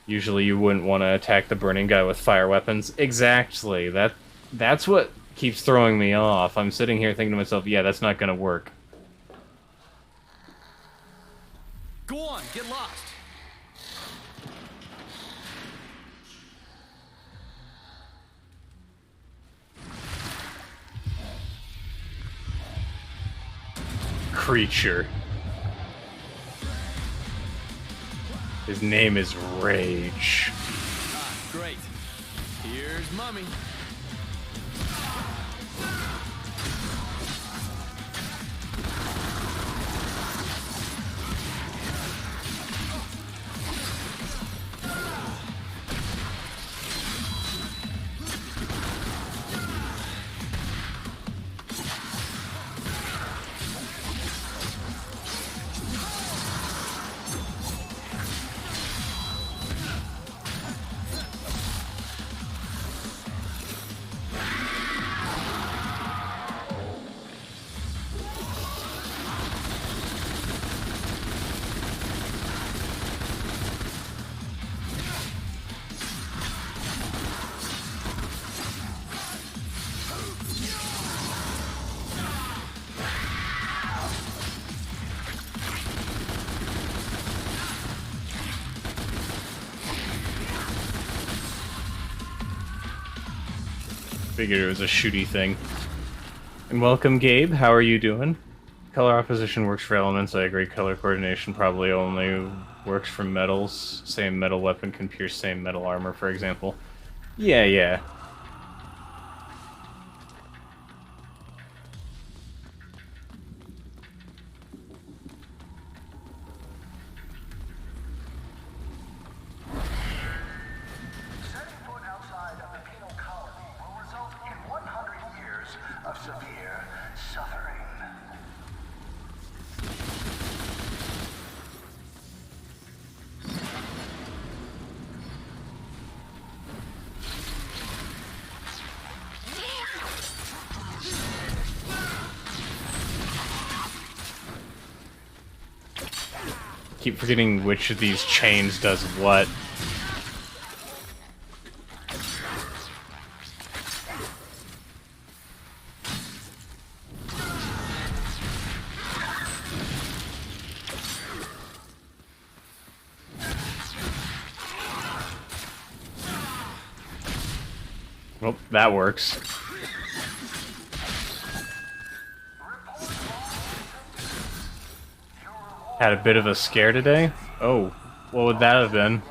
Usually you wouldn't want to attack the burning guy with fire weapons. Exactly. That's what keeps throwing me off. I'm sitting here thinking to myself, yeah, that's not going to work. Go on, get lost. Creature. His name is Rage. Ah, great. Here's Mummy. Figured it was a shooty thing. And welcome, Gabe. How are you doing? Color opposition works for elements. I agree. Color coordination probably only works for metals. Same metal weapon can pierce same metal armor, for example. Yeah. Setting foot outside of the penal colony will result in 100 years of severe suffering. Keep forgetting which of these chains does what. Well, that works. Had a bit of a scare today? Oh, what would that have been?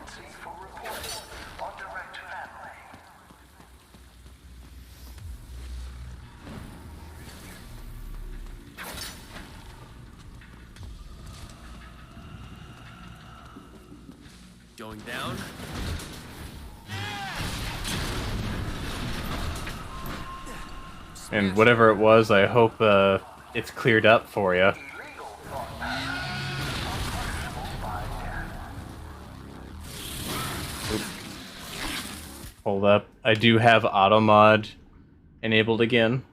Going down. And whatever it was, I hope it's cleared up for you. Hold up. I do have automod enabled again.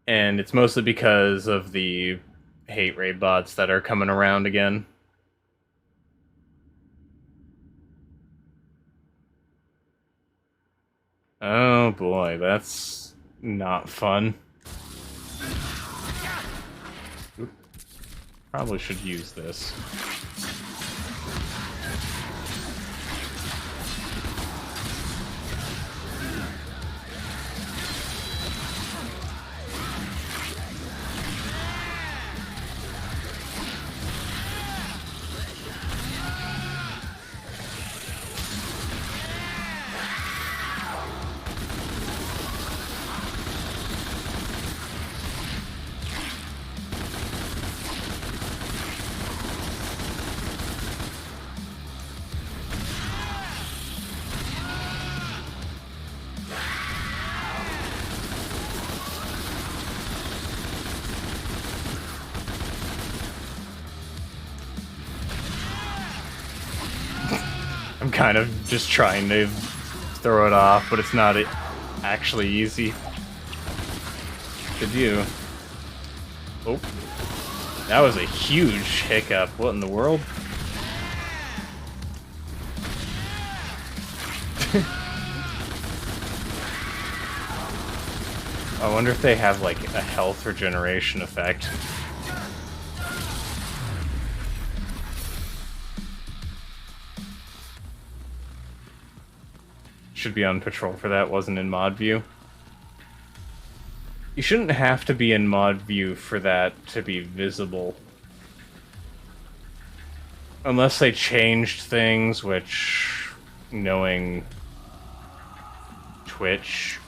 And it's mostly because of the hate raid bots that are coming around again. Oh boy, that's not fun. Probably should use this. I'm kind of just trying to throw it off, but it's not actually easy to do. Oh, that was a huge hiccup. What in the world? I wonder if they have like a health regeneration effect. Should be on patrol for that, wasn't in mod view. You shouldn't have to be in mod view for that to be visible. Unless they changed things, which, knowing Twitch...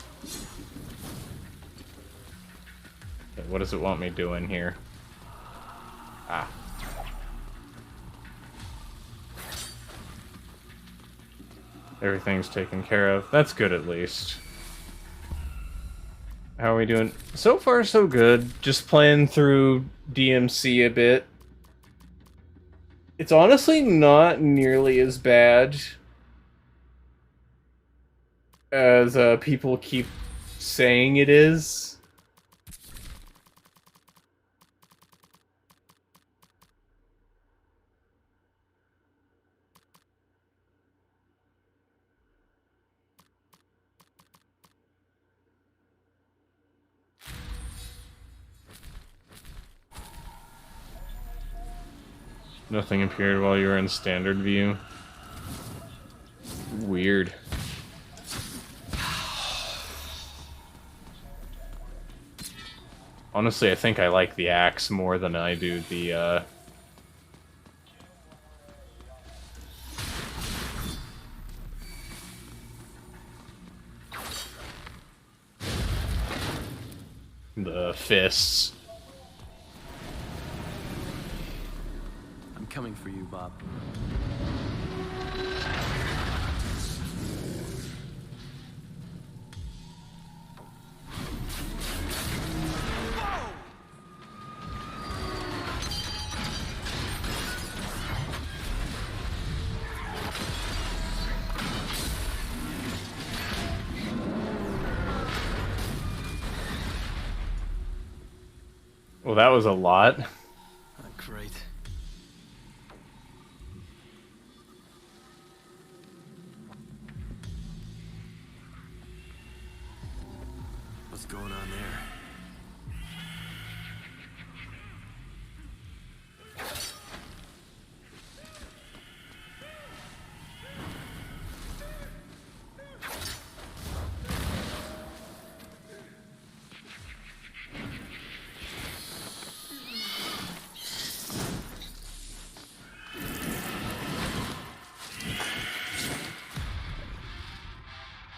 Okay, what does it want me doing here? Ah. Everything's taken care of. That's good, at least. How are we doing? So far, so good. Just playing through DMC a bit. It's honestly not nearly as bad as people keep saying it is. Nothing appeared while you were in standard view. Weird. Honestly, I think I like the axe more than I do the fists. Coming for you, Bob. Well, that was a lot. Great. What's going on there?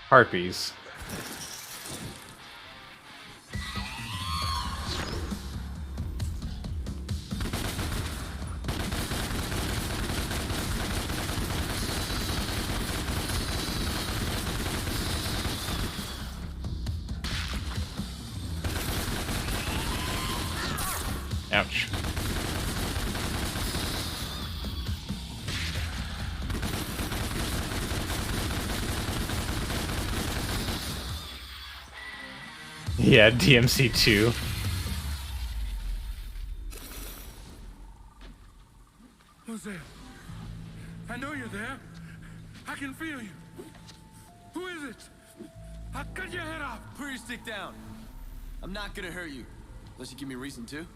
Harpies. Ouch. Yeah, DMC 2. Who's there? I know you're there. I can feel you. Who is it? I'll cut your head off. Put your stick down. I'm not gonna hurt you. Unless you give me reason to.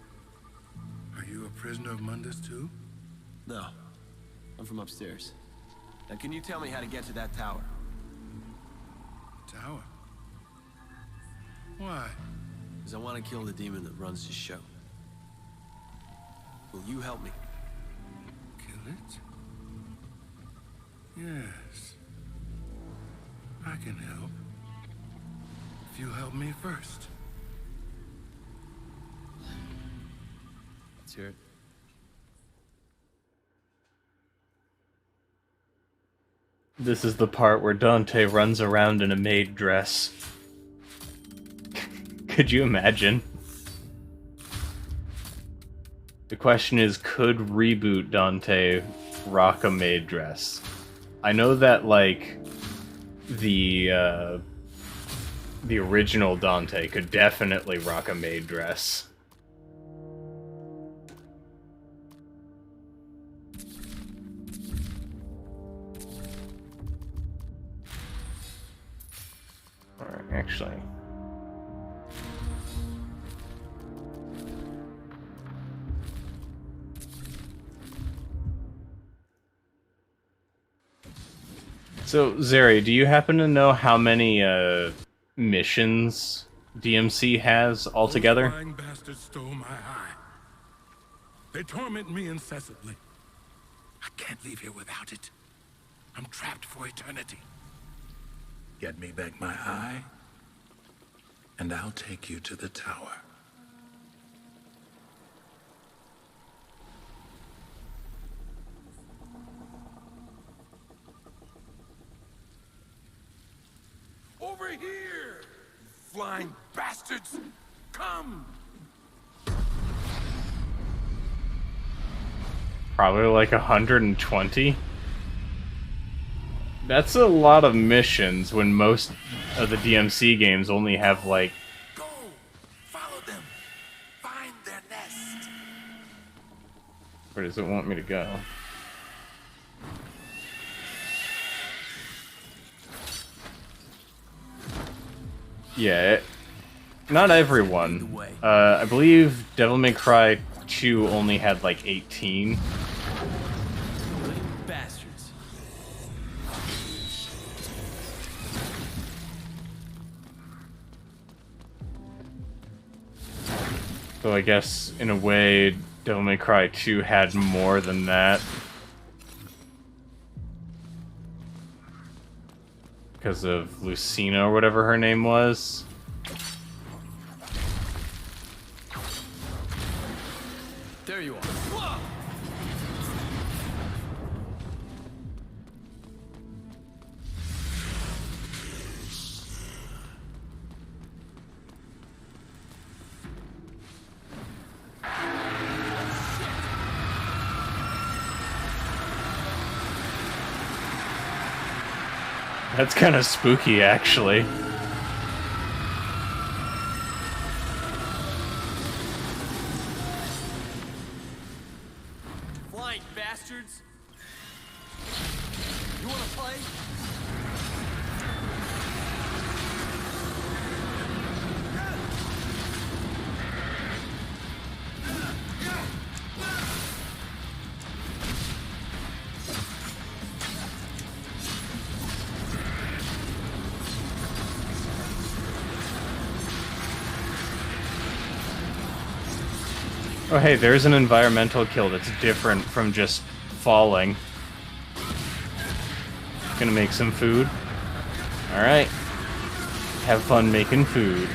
Are you a Prisoner of Mundus too? No. I'm from upstairs. Now can you tell me how to get to that tower? Tower? Why? Because I want to kill the demon that runs this show. Will you help me? Kill it? Yes. I can help. If you help me first. Let's hear it. This is the part where Dante runs around in a maid dress. Could you imagine? The question is, could reboot Dante rock a maid dress? I know that, like, the original Dante could definitely rock a maid dress. Alright, actually. So, Zeri, do you happen to know how many missions DMC has altogether? Those lying bastards stole my eye. They torment me incessantly. I can't leave here without it. I'm trapped for eternity. Get me back my eye, and I'll take you to the tower. Over here! Flying bastards! Come! Probably like 120. That's a lot of missions when most of the DMC games only have like... Go! Follow them! Find their nest! Where does it want me to go? Yeah, not everyone. I believe Devil May Cry 2 only had like 18. Bastards. So I guess, in a way, Devil May Cry 2 had more than that. Because of Lucina or whatever her name was. There you are. Whoa! That's kind of spooky, actually. Flying bastards. You wanna play? Oh hey, there's an environmental kill that's different from just falling. Gonna make some food. Alright. Have fun making food.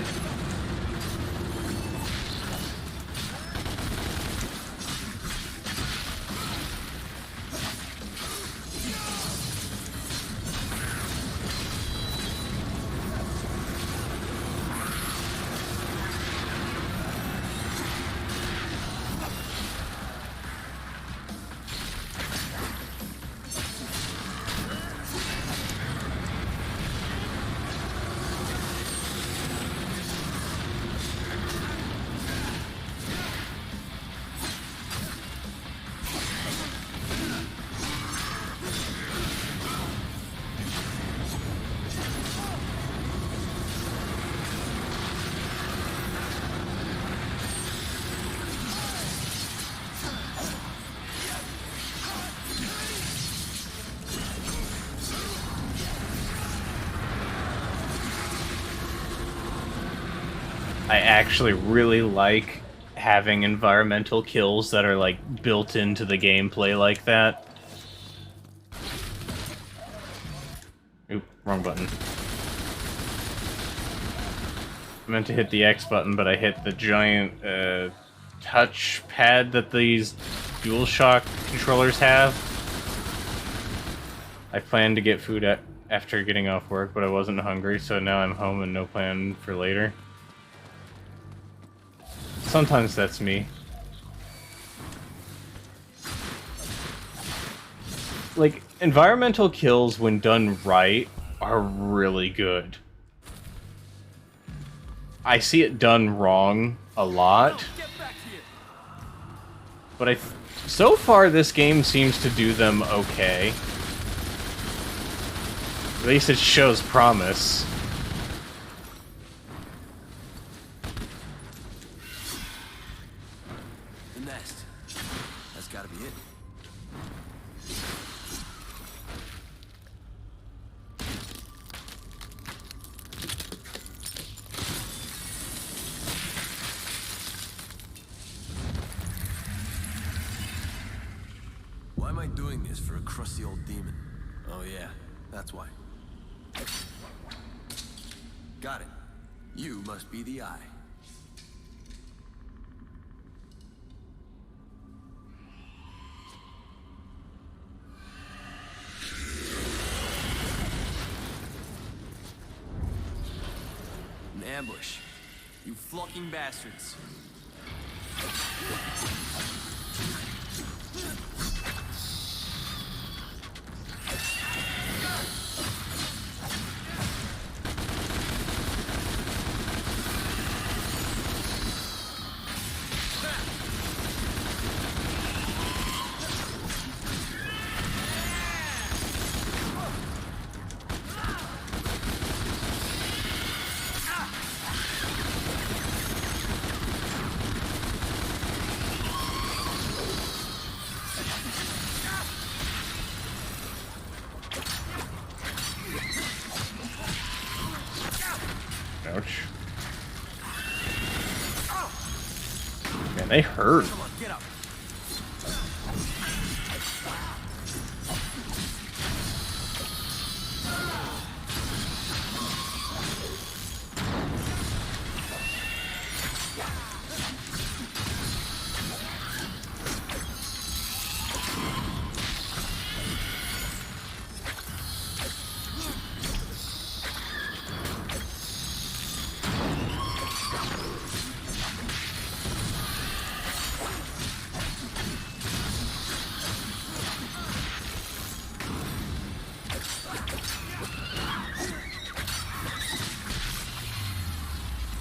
I actually really like having environmental kills that are, like, built into the gameplay like that. Oop, wrong button. I meant to hit the X button, but I hit the giant touch pad that these DualShock controllers have. I planned to get food after getting off work, but I wasn't hungry, so now I'm home and no plan for later. Sometimes that's me. Like, environmental kills, when done right, are really good. I see it done wrong a lot. But so far this game seems to do them okay. At least it shows promise. The nest. That's gotta be it. Why am I doing this for a crusty old demon? Oh yeah, that's why. Got it. You must be the eye. An ambush. You flocking bastards. Ouch. Man, they hurt. Come on, get up.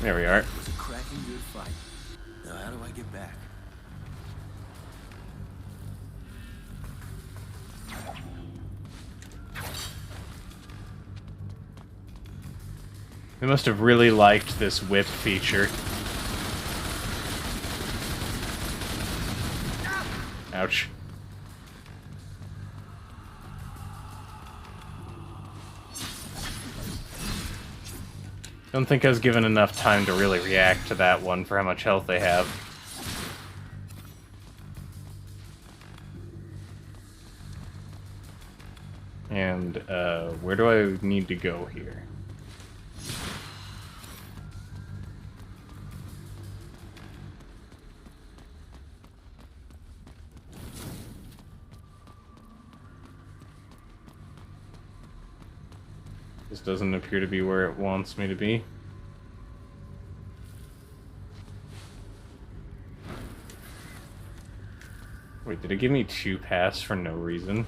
There we are. It was a cracking good fight. Now how do I get back? They must have really liked this whip feature. Ouch. Don't think I was given enough time to really react to that one for how much health they have. And, where do I need to go here? This doesn't appear to be where it wants me to be. Wait, did it give me 2 paths for no reason?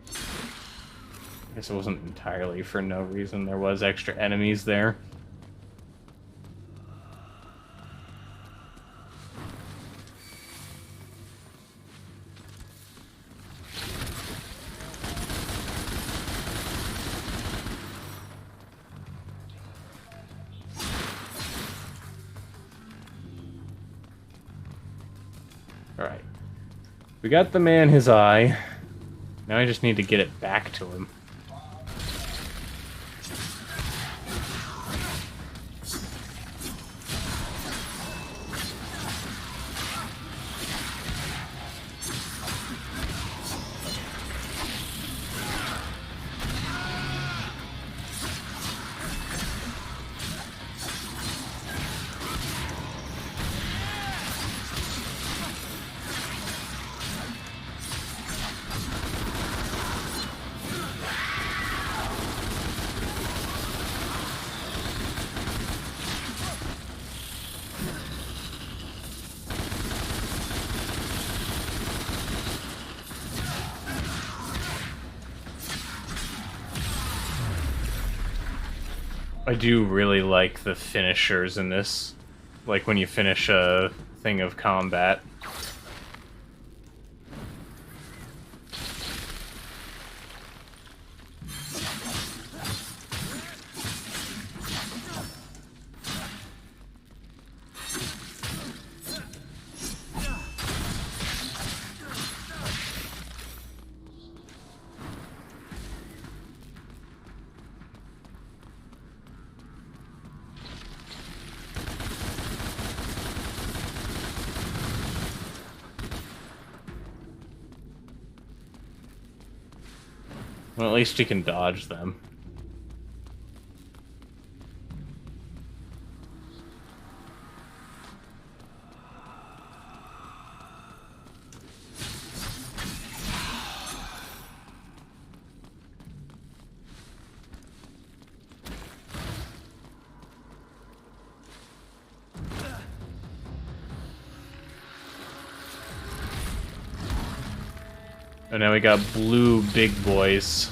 I guess it wasn't entirely for no reason. There was extra enemies there. Alright. We got the man his eye. Now I just need to get it back to him. I do really like the finishers in this. Like when you finish a thing of combat. Well, at least you can dodge them. And now we got blue big boys.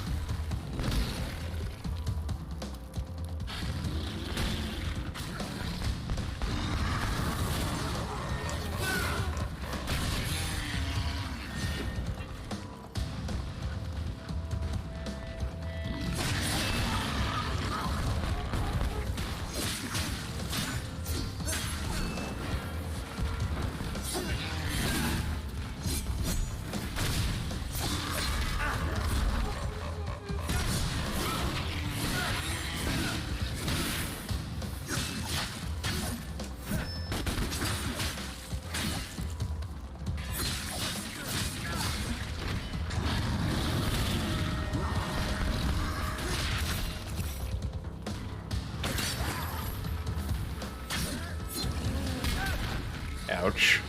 Ouch.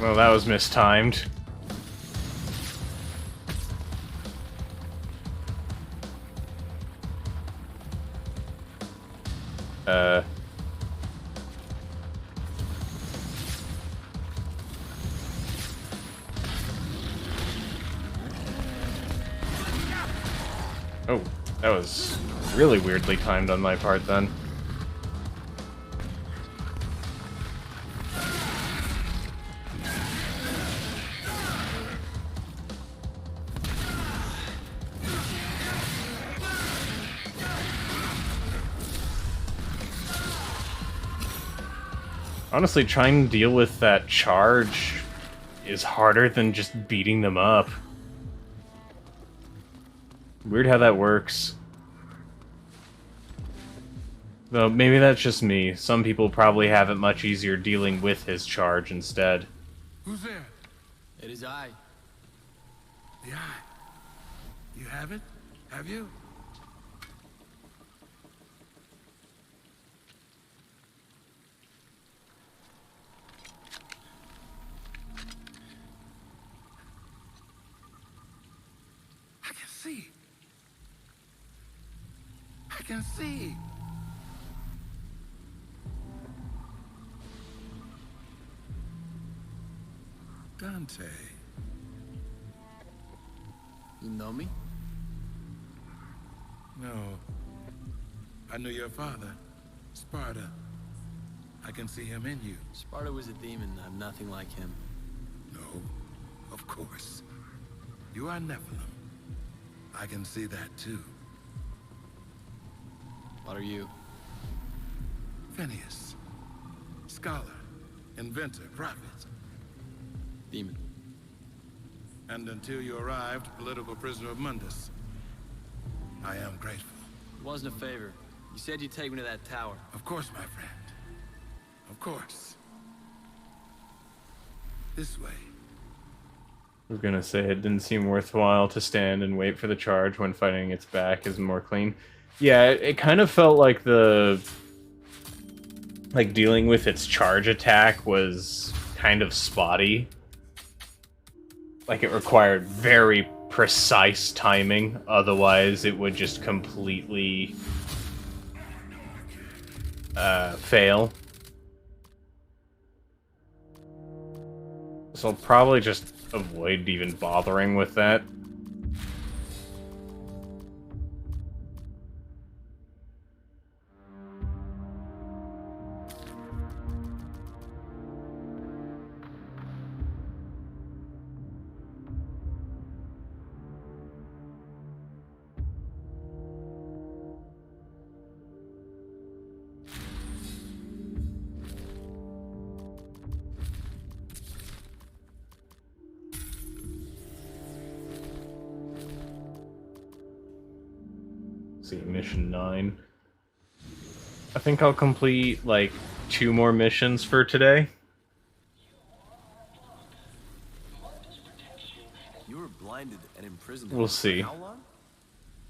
Well, that was mistimed. Oh, that was really weirdly timed on my part then. Honestly, trying to deal with that charge is harder than just beating them up. Weird how that works. Though, maybe that's just me. Some people probably have it much easier dealing with his charge instead. Who's there? It is I. The eye. You have it? Have you? I can see. I can see. Dante. You know me? No. I knew your father, Sparta. I can see him in you. Sparta was a demon. I'm nothing like him. No, of course. You are Nephilim. I can see that too. What are you? Phineas. Scholar, inventor, prophet. Demon. And until you arrived, political prisoner of Mundus. I am grateful. It wasn't a favor. You said you'd take me to that tower. Of course, my friend. Of course. This way. I was gonna say it didn't seem worthwhile to stand and wait for the charge when fighting its back is more clean. Yeah, it kind of felt like the like dealing with its charge attack was kind of spotty. Like it required very precise timing, otherwise it would just completely fail. So I'll probably just avoid even bothering with that. See, mission 9. I think I'll complete, like, 2 more missions for today. You were blinded and imprisoned. We'll see. How long?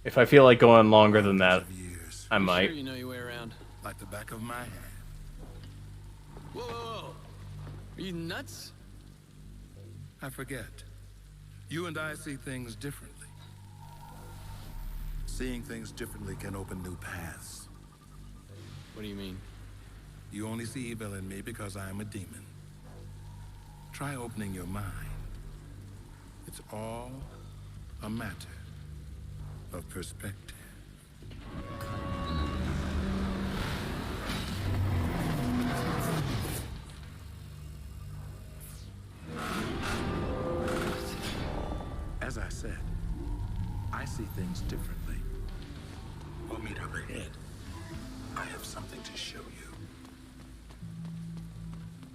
If I feel like going longer than that, I might. Sure you know your way around? Like the back of my hand. Whoa, whoa, whoa. Are you nuts? I forget. You and I see things differently. Seeing things differently can open new paths. What do you mean? You only see evil in me because I am a demon. Try opening your mind. It's all a matter of perspective. As I said, I see things differently. We'll meet up ahead. I have something to show you.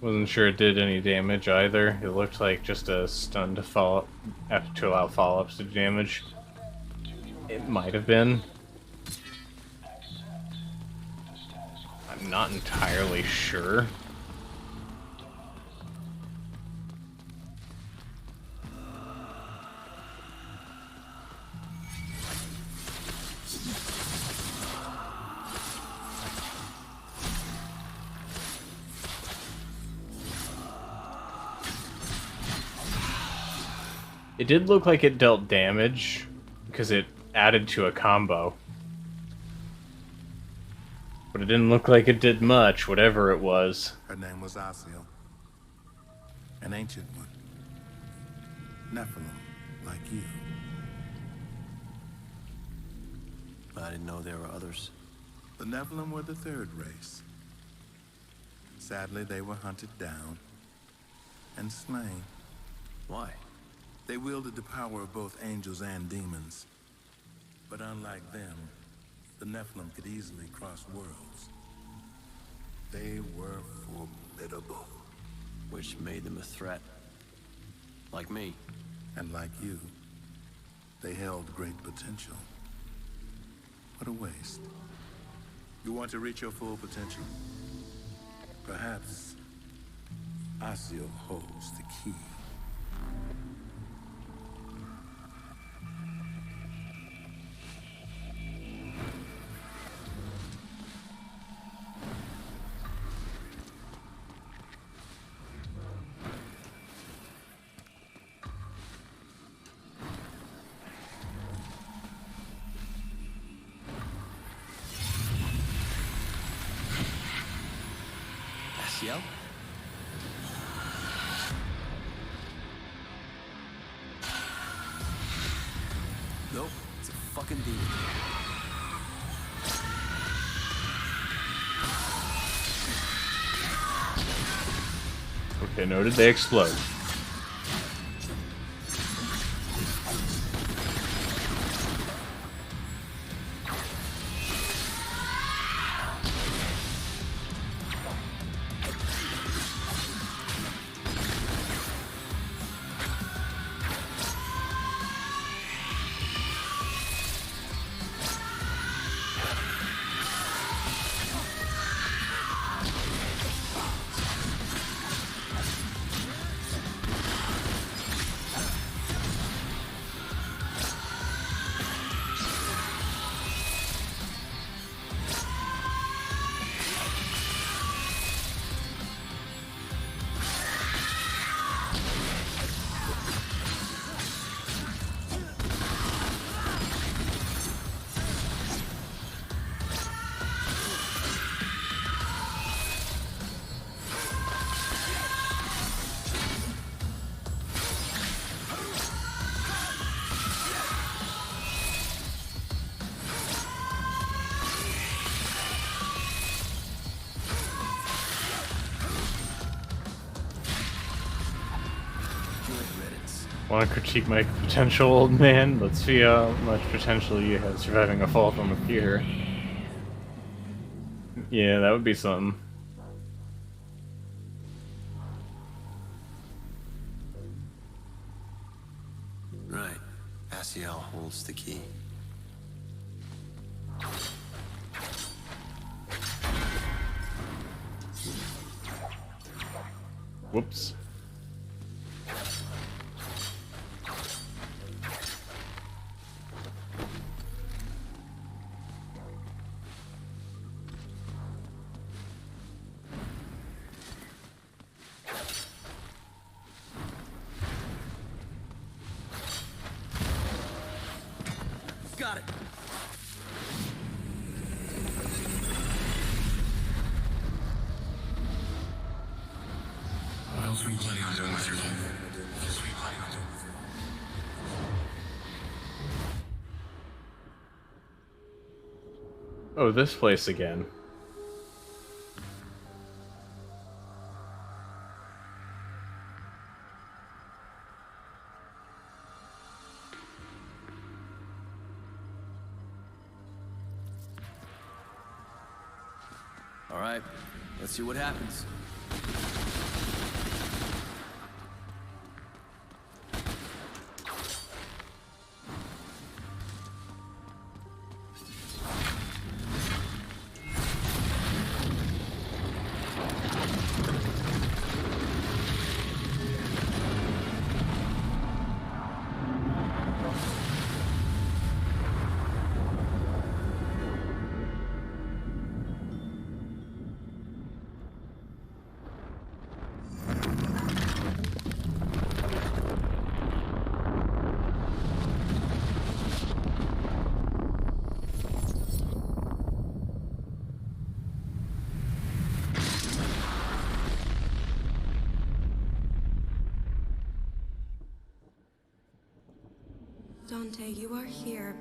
Wasn't sure it did any damage either. It looked like just a stun to follow, to allow follow-ups to do damage. It might have been. I'm not entirely sure. It did look like it dealt damage, because it added to a combo. But it didn't look like it did much, whatever it was. Her name was Asiel. An ancient one. Nephilim, like you. I didn't know there were others. The Nephilim were the third race. Sadly, they were hunted down and slain. Why? They wielded the power of both angels and demons. But unlike them, the Nephilim could easily cross worlds. They were formidable. Which made them a threat. Like me. And like you, they held great potential. What a waste. You want to reach your full potential? Perhaps Asiel holds the key. Asiel? Nope, it's a fucking demon. Okay, noted, they explode. Want to critique my potential, old man? Let's see how much potential you have surviving a fall from a pier. Yeah, that would be something. Right. Asiel holds the key. Whoops. Got it. What else are you planning on doing with your life? What else are you planning on doing? Oh, this place again. All right, let's see what happens. Dante, you are here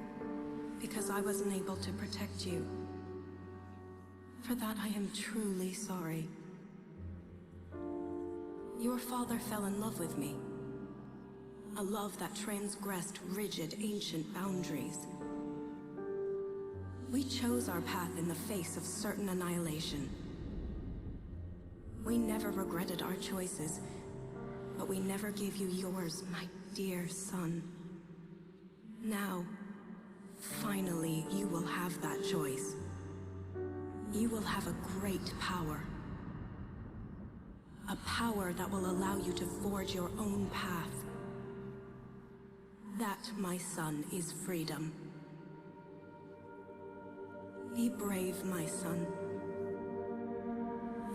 because I wasn't able to protect you. For that, I am truly sorry. Your father fell in love with me. A love that transgressed rigid, ancient boundaries. We chose our path in the face of certain annihilation. We never regretted our choices, but we never gave you yours, my dear son. Now, finally, you will have that choice. You will have a great power. A power that will allow you to forge your own path. That, my son, is freedom. Be brave, my son.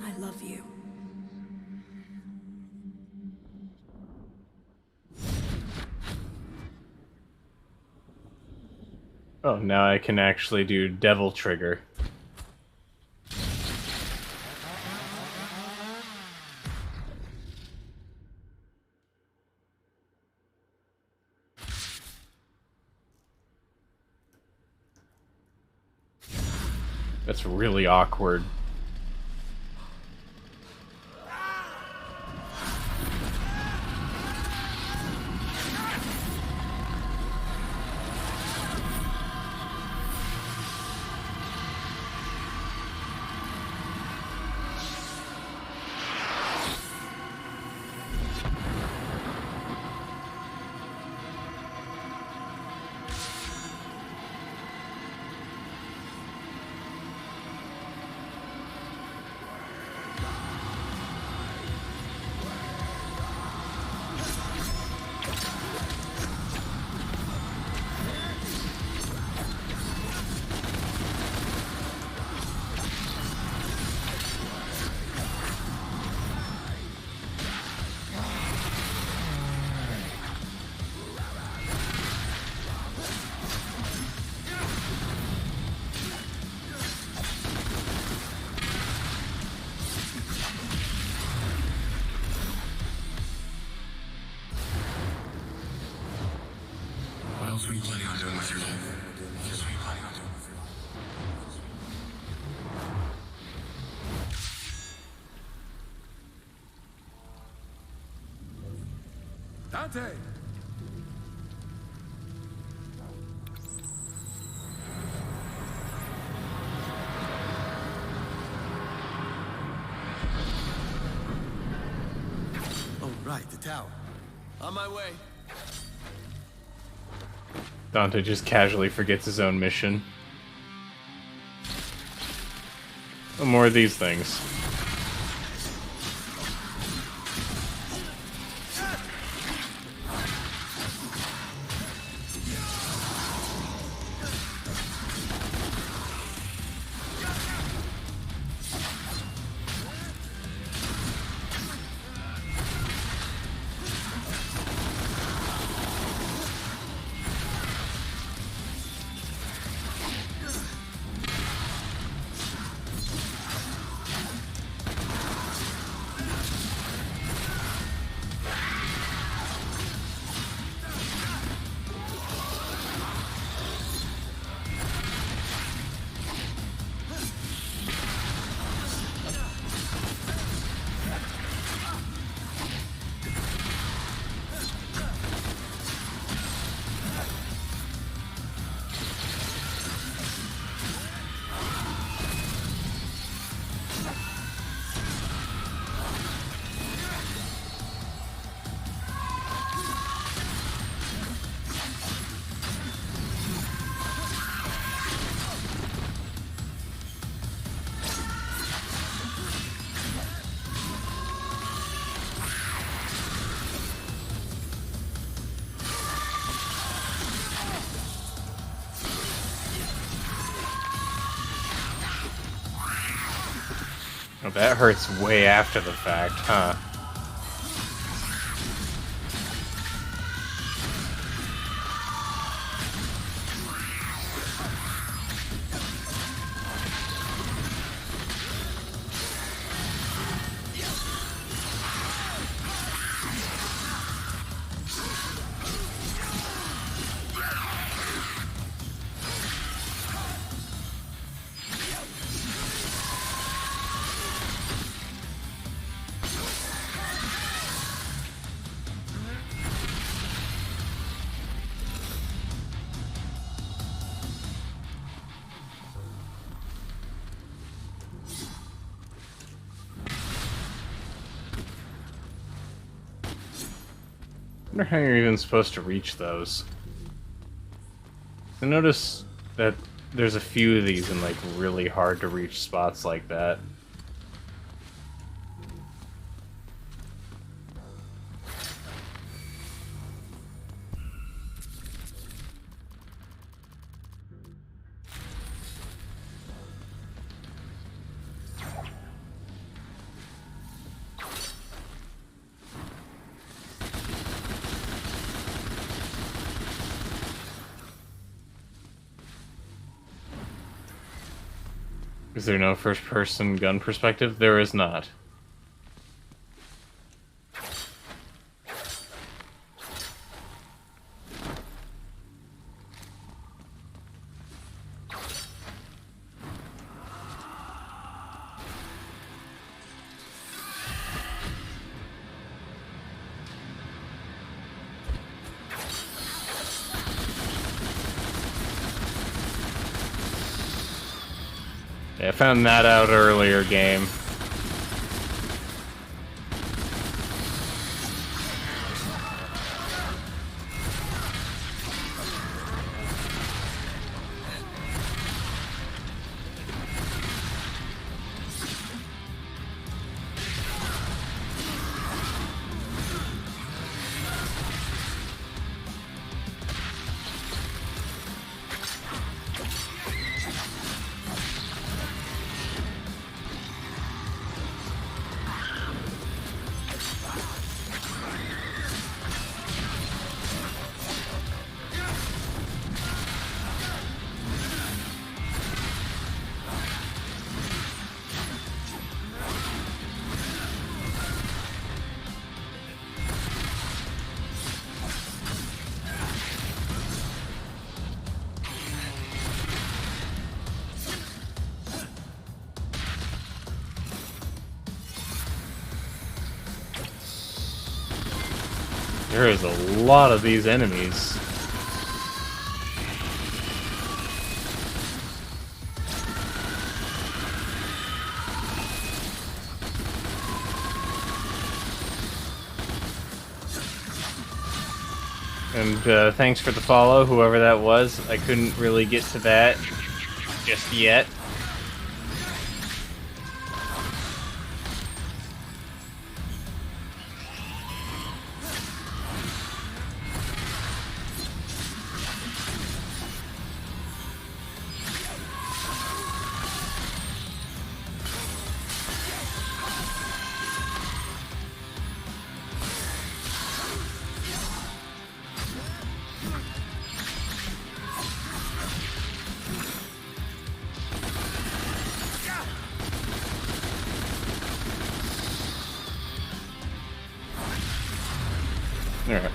I love you. Oh, now I can actually do Devil Trigger. That's really awkward. What else are you planning on doing with your life? What else are you planning on doing with your life? Dante! Right, the tower. On my way. Dante just casually forgets his own mission. Oh, more of these things. Oh, that hurts way after the fact, huh? I wonder how you're even supposed to reach those. I notice that there's a few of these in like really hard to reach spots like that. Is there no first-person gun perspective? There is not. Yeah, I found that out earlier, game. There is a lot of these enemies. And thanks for the follow, whoever that was. I couldn't really get to that just yet. Alright.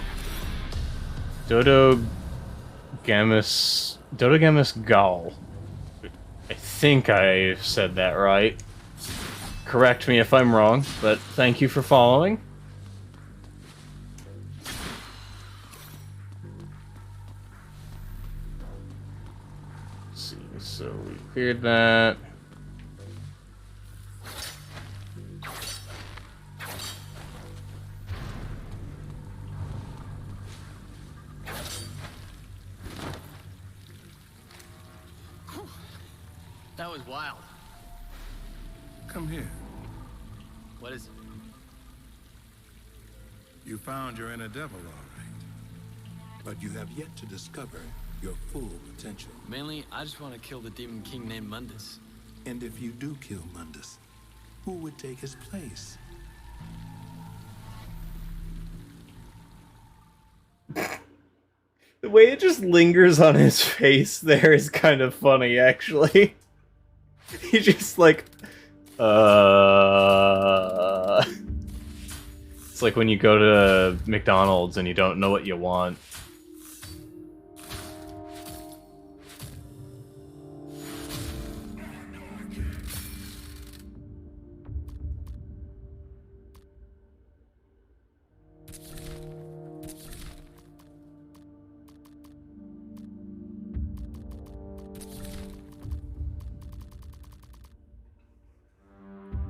Dodogamus Gaul. I think I said that right. Correct me if I'm wrong, but thank you for following. Let's see, so we cleared that. That was wild. Come here. What is it? You found your inner devil, all right. But you have yet to discover your full potential. Mainly, I just want to kill the demon king named Mundus. And if you do kill Mundus, who would take his place? The way it just lingers on his face there is kind of funny, actually. He's just like, It's like when you go to McDonald's and you don't know what you want.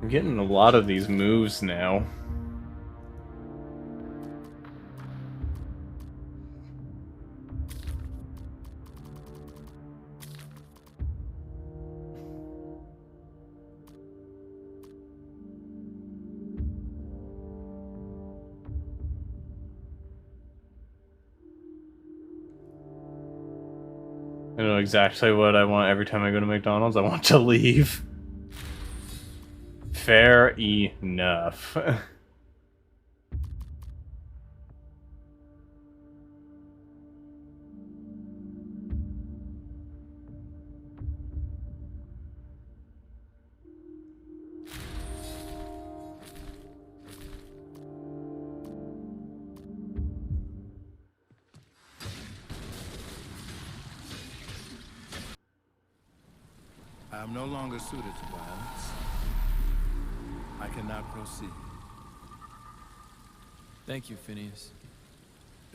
I'm getting a lot of these moves now. I know exactly what I want every time I go to McDonald's. I want to leave. Fair enough. I am no longer suited to violence. I cannot proceed. Thank you, Phineas.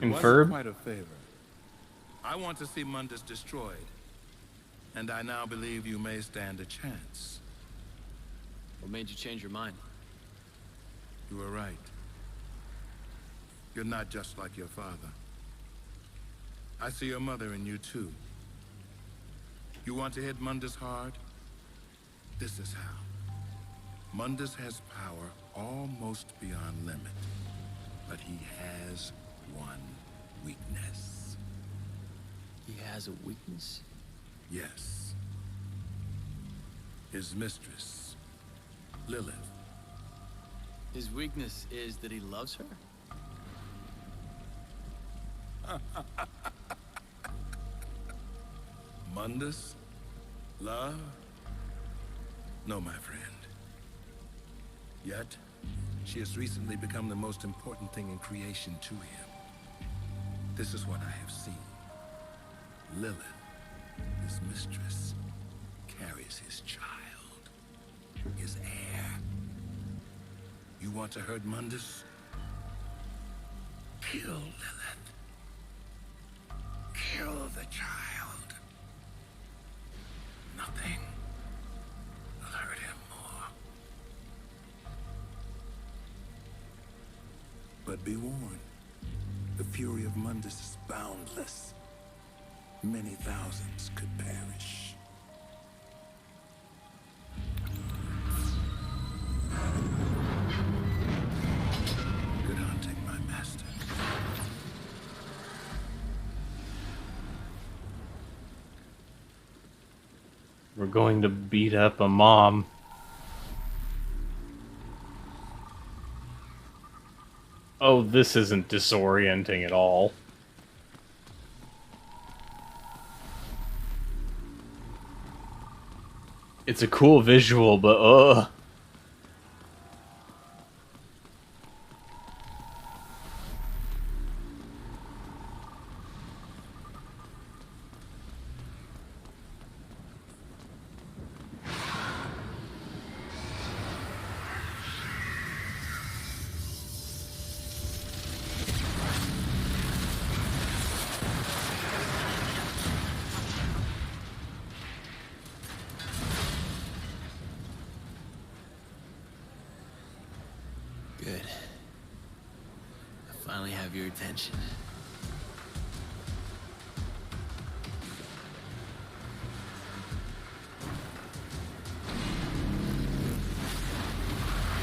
It wasn't quite a favor. I want to see Mundus destroyed, and I now believe you may stand a chance. What made you change your mind? You were right. You're not just like your father. I see your mother in you, too. You want to hit Mundus hard? This is how. Mundus has power almost beyond limit, but he has one weakness. He has a weakness? Yes. His mistress, Lilith. His weakness is that he loves her? Mundus? Love? No, my friend. Yet, she has recently become the most important thing in creation to him. This is what I have seen. Lilith, his mistress, carries his child, his heir. You want to hurt Mundus? Kill Lilith. Kill the child. Nothing will hurt him more. But be warned, The fury of Mundus is boundless. Many thousands could perish. Good hunting, my master. We're going to beat up a mom. Oh, this isn't disorienting at all. It's a cool visual, but Good. I finally have your attention.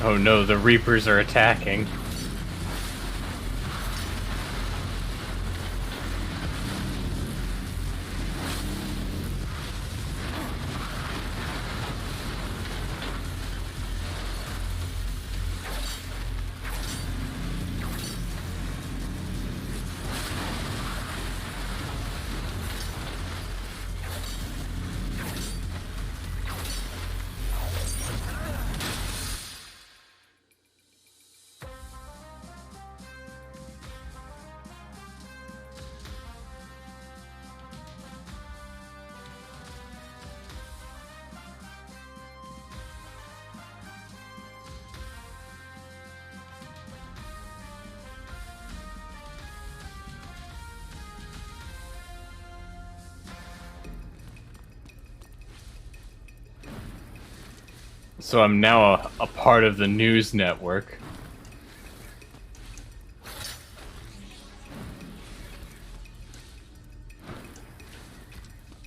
oh no, the Reapers are attacking. So I'm now a part of the news network.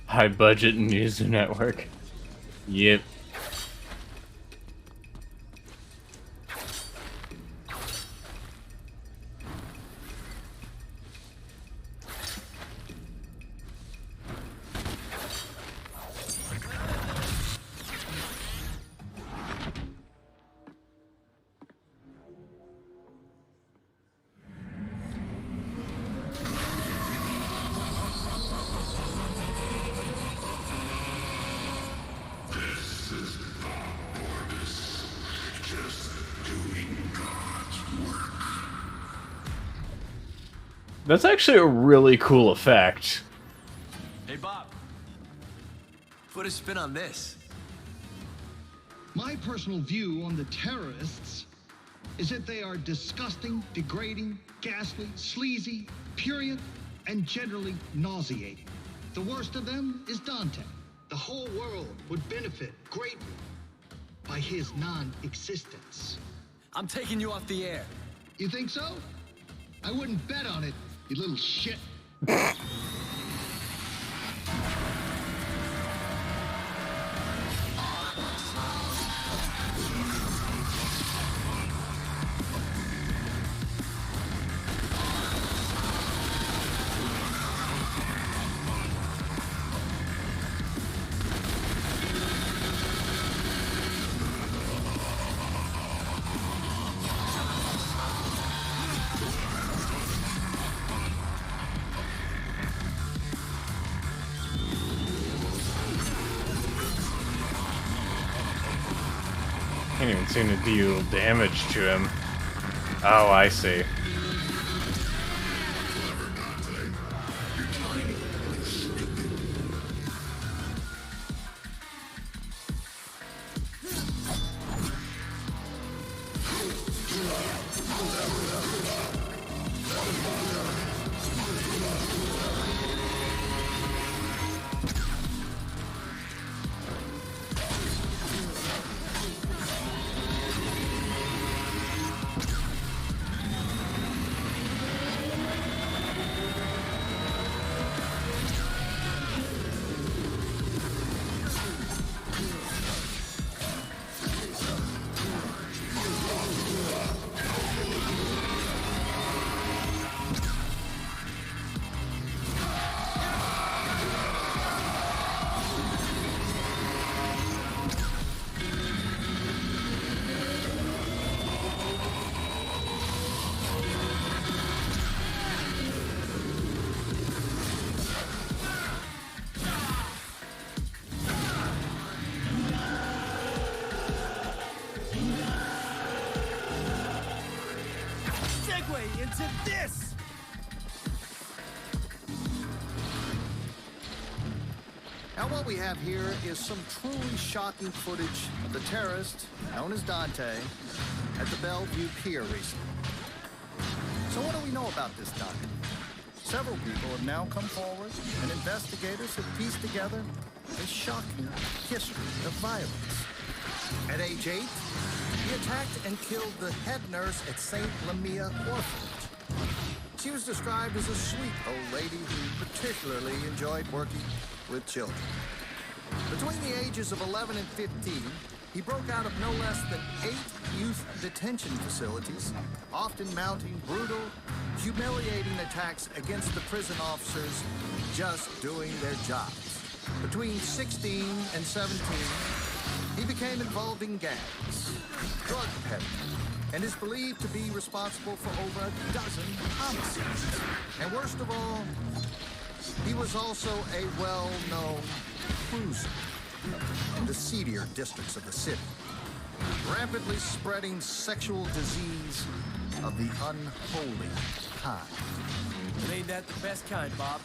High budget news network. Yep. That's actually a really cool effect. Hey, Bob. Put a spin on this. My personal view on the terrorists is that they are disgusting, degrading, ghastly, sleazy, purient, and generally nauseating. The worst of them is Dante. The whole world would benefit greatly by his non-existence. I'm taking you off the air. You think so? I wouldn't bet on it, you little shit. Can't even seem to deal damage to him. Oh, I see. to this! Now what we have here is some truly shocking footage of the terrorist, known as Dante, at the Bellevue Pier recently. So what do we know about this Dante? Several people have now come forward, and investigators have pieced together a shocking history of violence. At age 8, he attacked and killed the head nurse at St. Lamia Orphanage. She was described as a sweet old lady who particularly enjoyed working with children. Between the ages of 11 and 15, he broke out of no less than 8 youth detention facilities, often mounting brutal, humiliating attacks against the prison officers just doing their jobs. Between 16 and 17, he became involved in gangs, drug peddling, and is believed to be responsible for over a dozen homicides. And worst of all, he was also a well-known cruiser in the seedier districts of the city, rapidly spreading sexual disease of the unholy kind. And ain't that the best kind, Bob?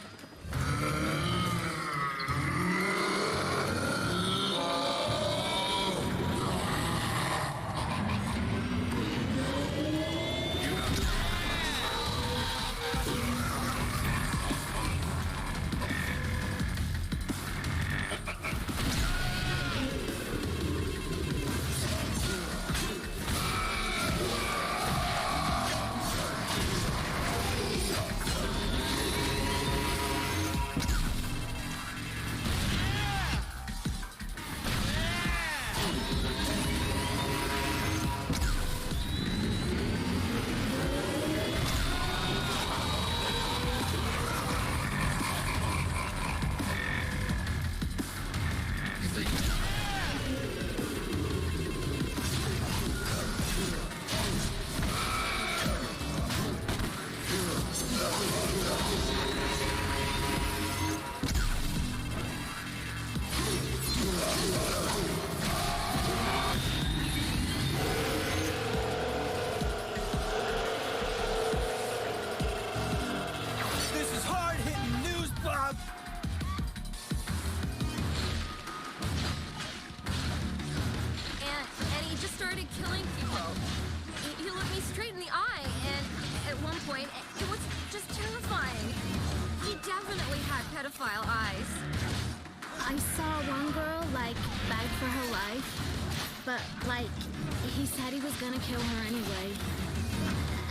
Gonna kill her anyway.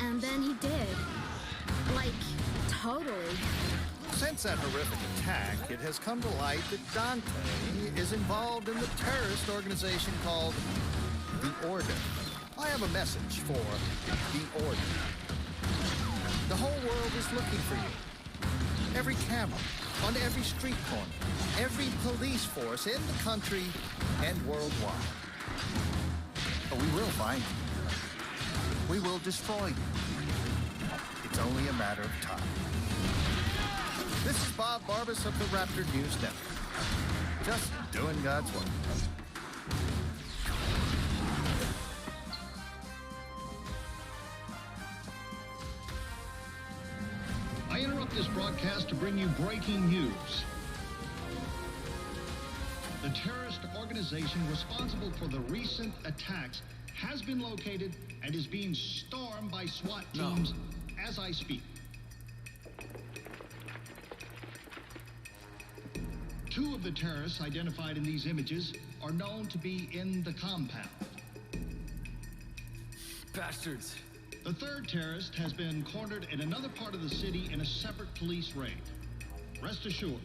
And then he did. Like, totally. Since that horrific attack, it has come to light that Dante is involved in the terrorist organization called The Order. I have a message for The Order. The whole world is looking for you. Every camera, on every street corner, every police force in the country and worldwide. But we will find you. We will destroy you. It's only a matter of time. This is Bob Barbas of the Raptor News Network. Just doing God's work. I interrupt this broadcast to bring you breaking news. The terrorist organization responsible for the recent attacks has been located and is being stormed by SWAT teams as I speak. 2 of the terrorists identified in these images are known to be in the compound. Bastards. The 3rd terrorist has been cornered in another part of the city in a separate police raid. Rest assured,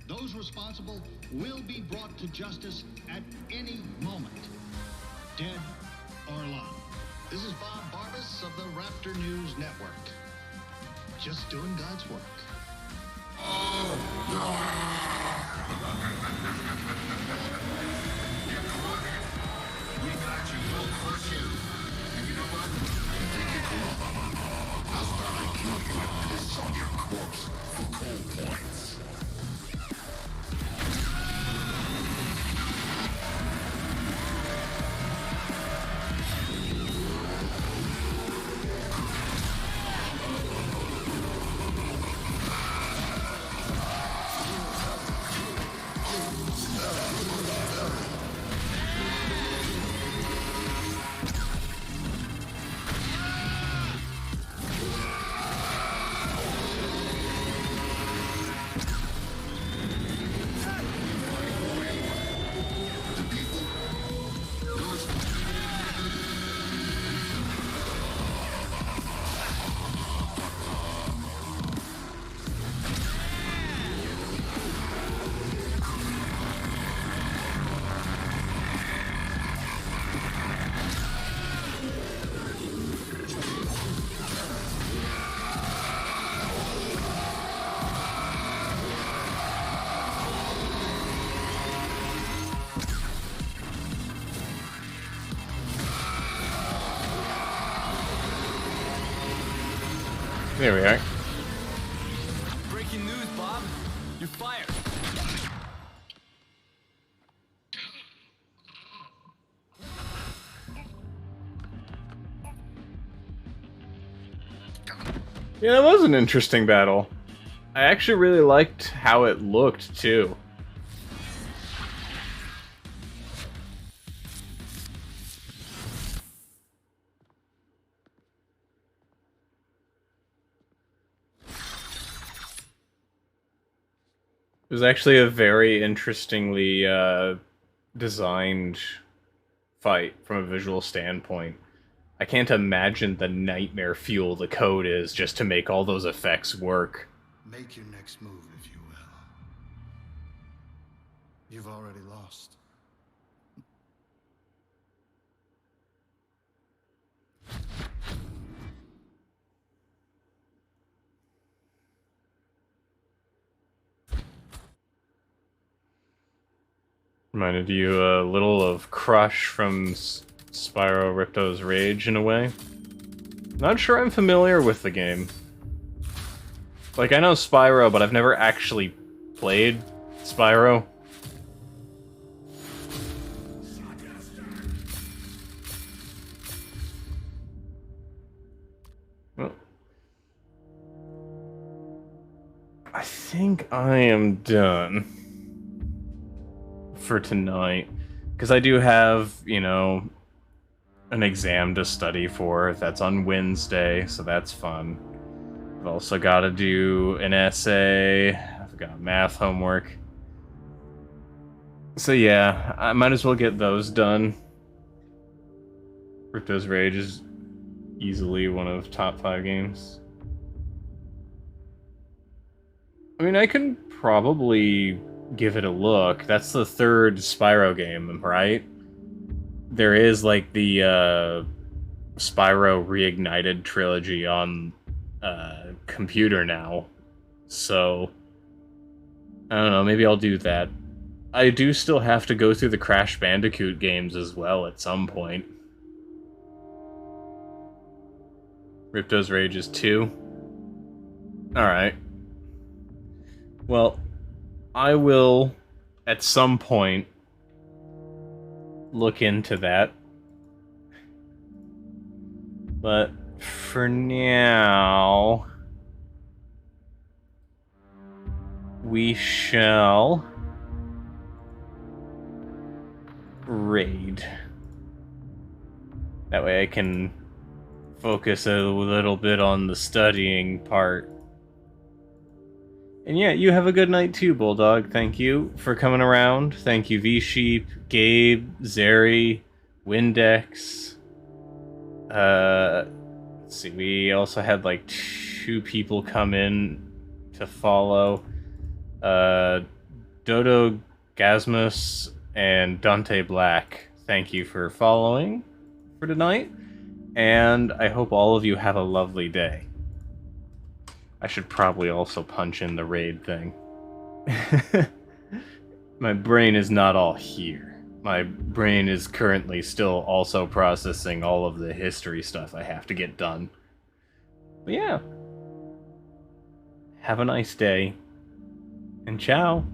those responsible will be brought to justice at any moment, dead or alive. This is Bob Barbas of the Raptor News Network. Just doing God's work. We got you full horseshoe. And you know what? Take your club. I'll start to kill you and piss on your corpse for cold points. There we are. Breaking news, Bob. You're fired. Yeah, that was an interesting battle. I actually really liked how it looked, too. It was actually a very interestingly designed fight from a visual standpoint. I can't imagine the nightmare fuel the code is just to make all those effects work. Make your next move, if you will. You've already lost. Reminded you a little of Crush from Spyro Ripto's Rage in a way. Not sure I'm familiar with the game. Like, I know Spyro, but I've never actually played Spyro. Well, I think I am done for tonight, because I do have, you know, an exam to study for. That's on Wednesday, so that's fun. I've also got to do an essay. I've got math homework. So yeah, I might as well get those done. Ripto's Rage is easily one of top 5 games. I mean, I can probably give it a look. That's the 3rd Spyro game, right? There is, like, the Spyro Reignited trilogy on computer now. So, I don't know, maybe I'll do that. I do still have to go through the Crash Bandicoot games as well at some point. Ripto's Rage is 2. Alright. Well, I will, at some point, look into that. But for now, we shall raid. That way I can focus a little bit on the studying part. And yeah, you have a good night too, Bulldog. Thank you for coming around. Thank you, V-Sheep, Gabe, Zeri, Windex. Let's see, we also had like 2 people come in to follow. Dodo Gasmus and Dante Black. Thank you for following for tonight. And I hope all of you have a lovely day. I should probably also punch in the raid thing. My brain is not all here. My brain is currently still also processing all of the history stuff I have to get done. But yeah. Have a nice day. And ciao.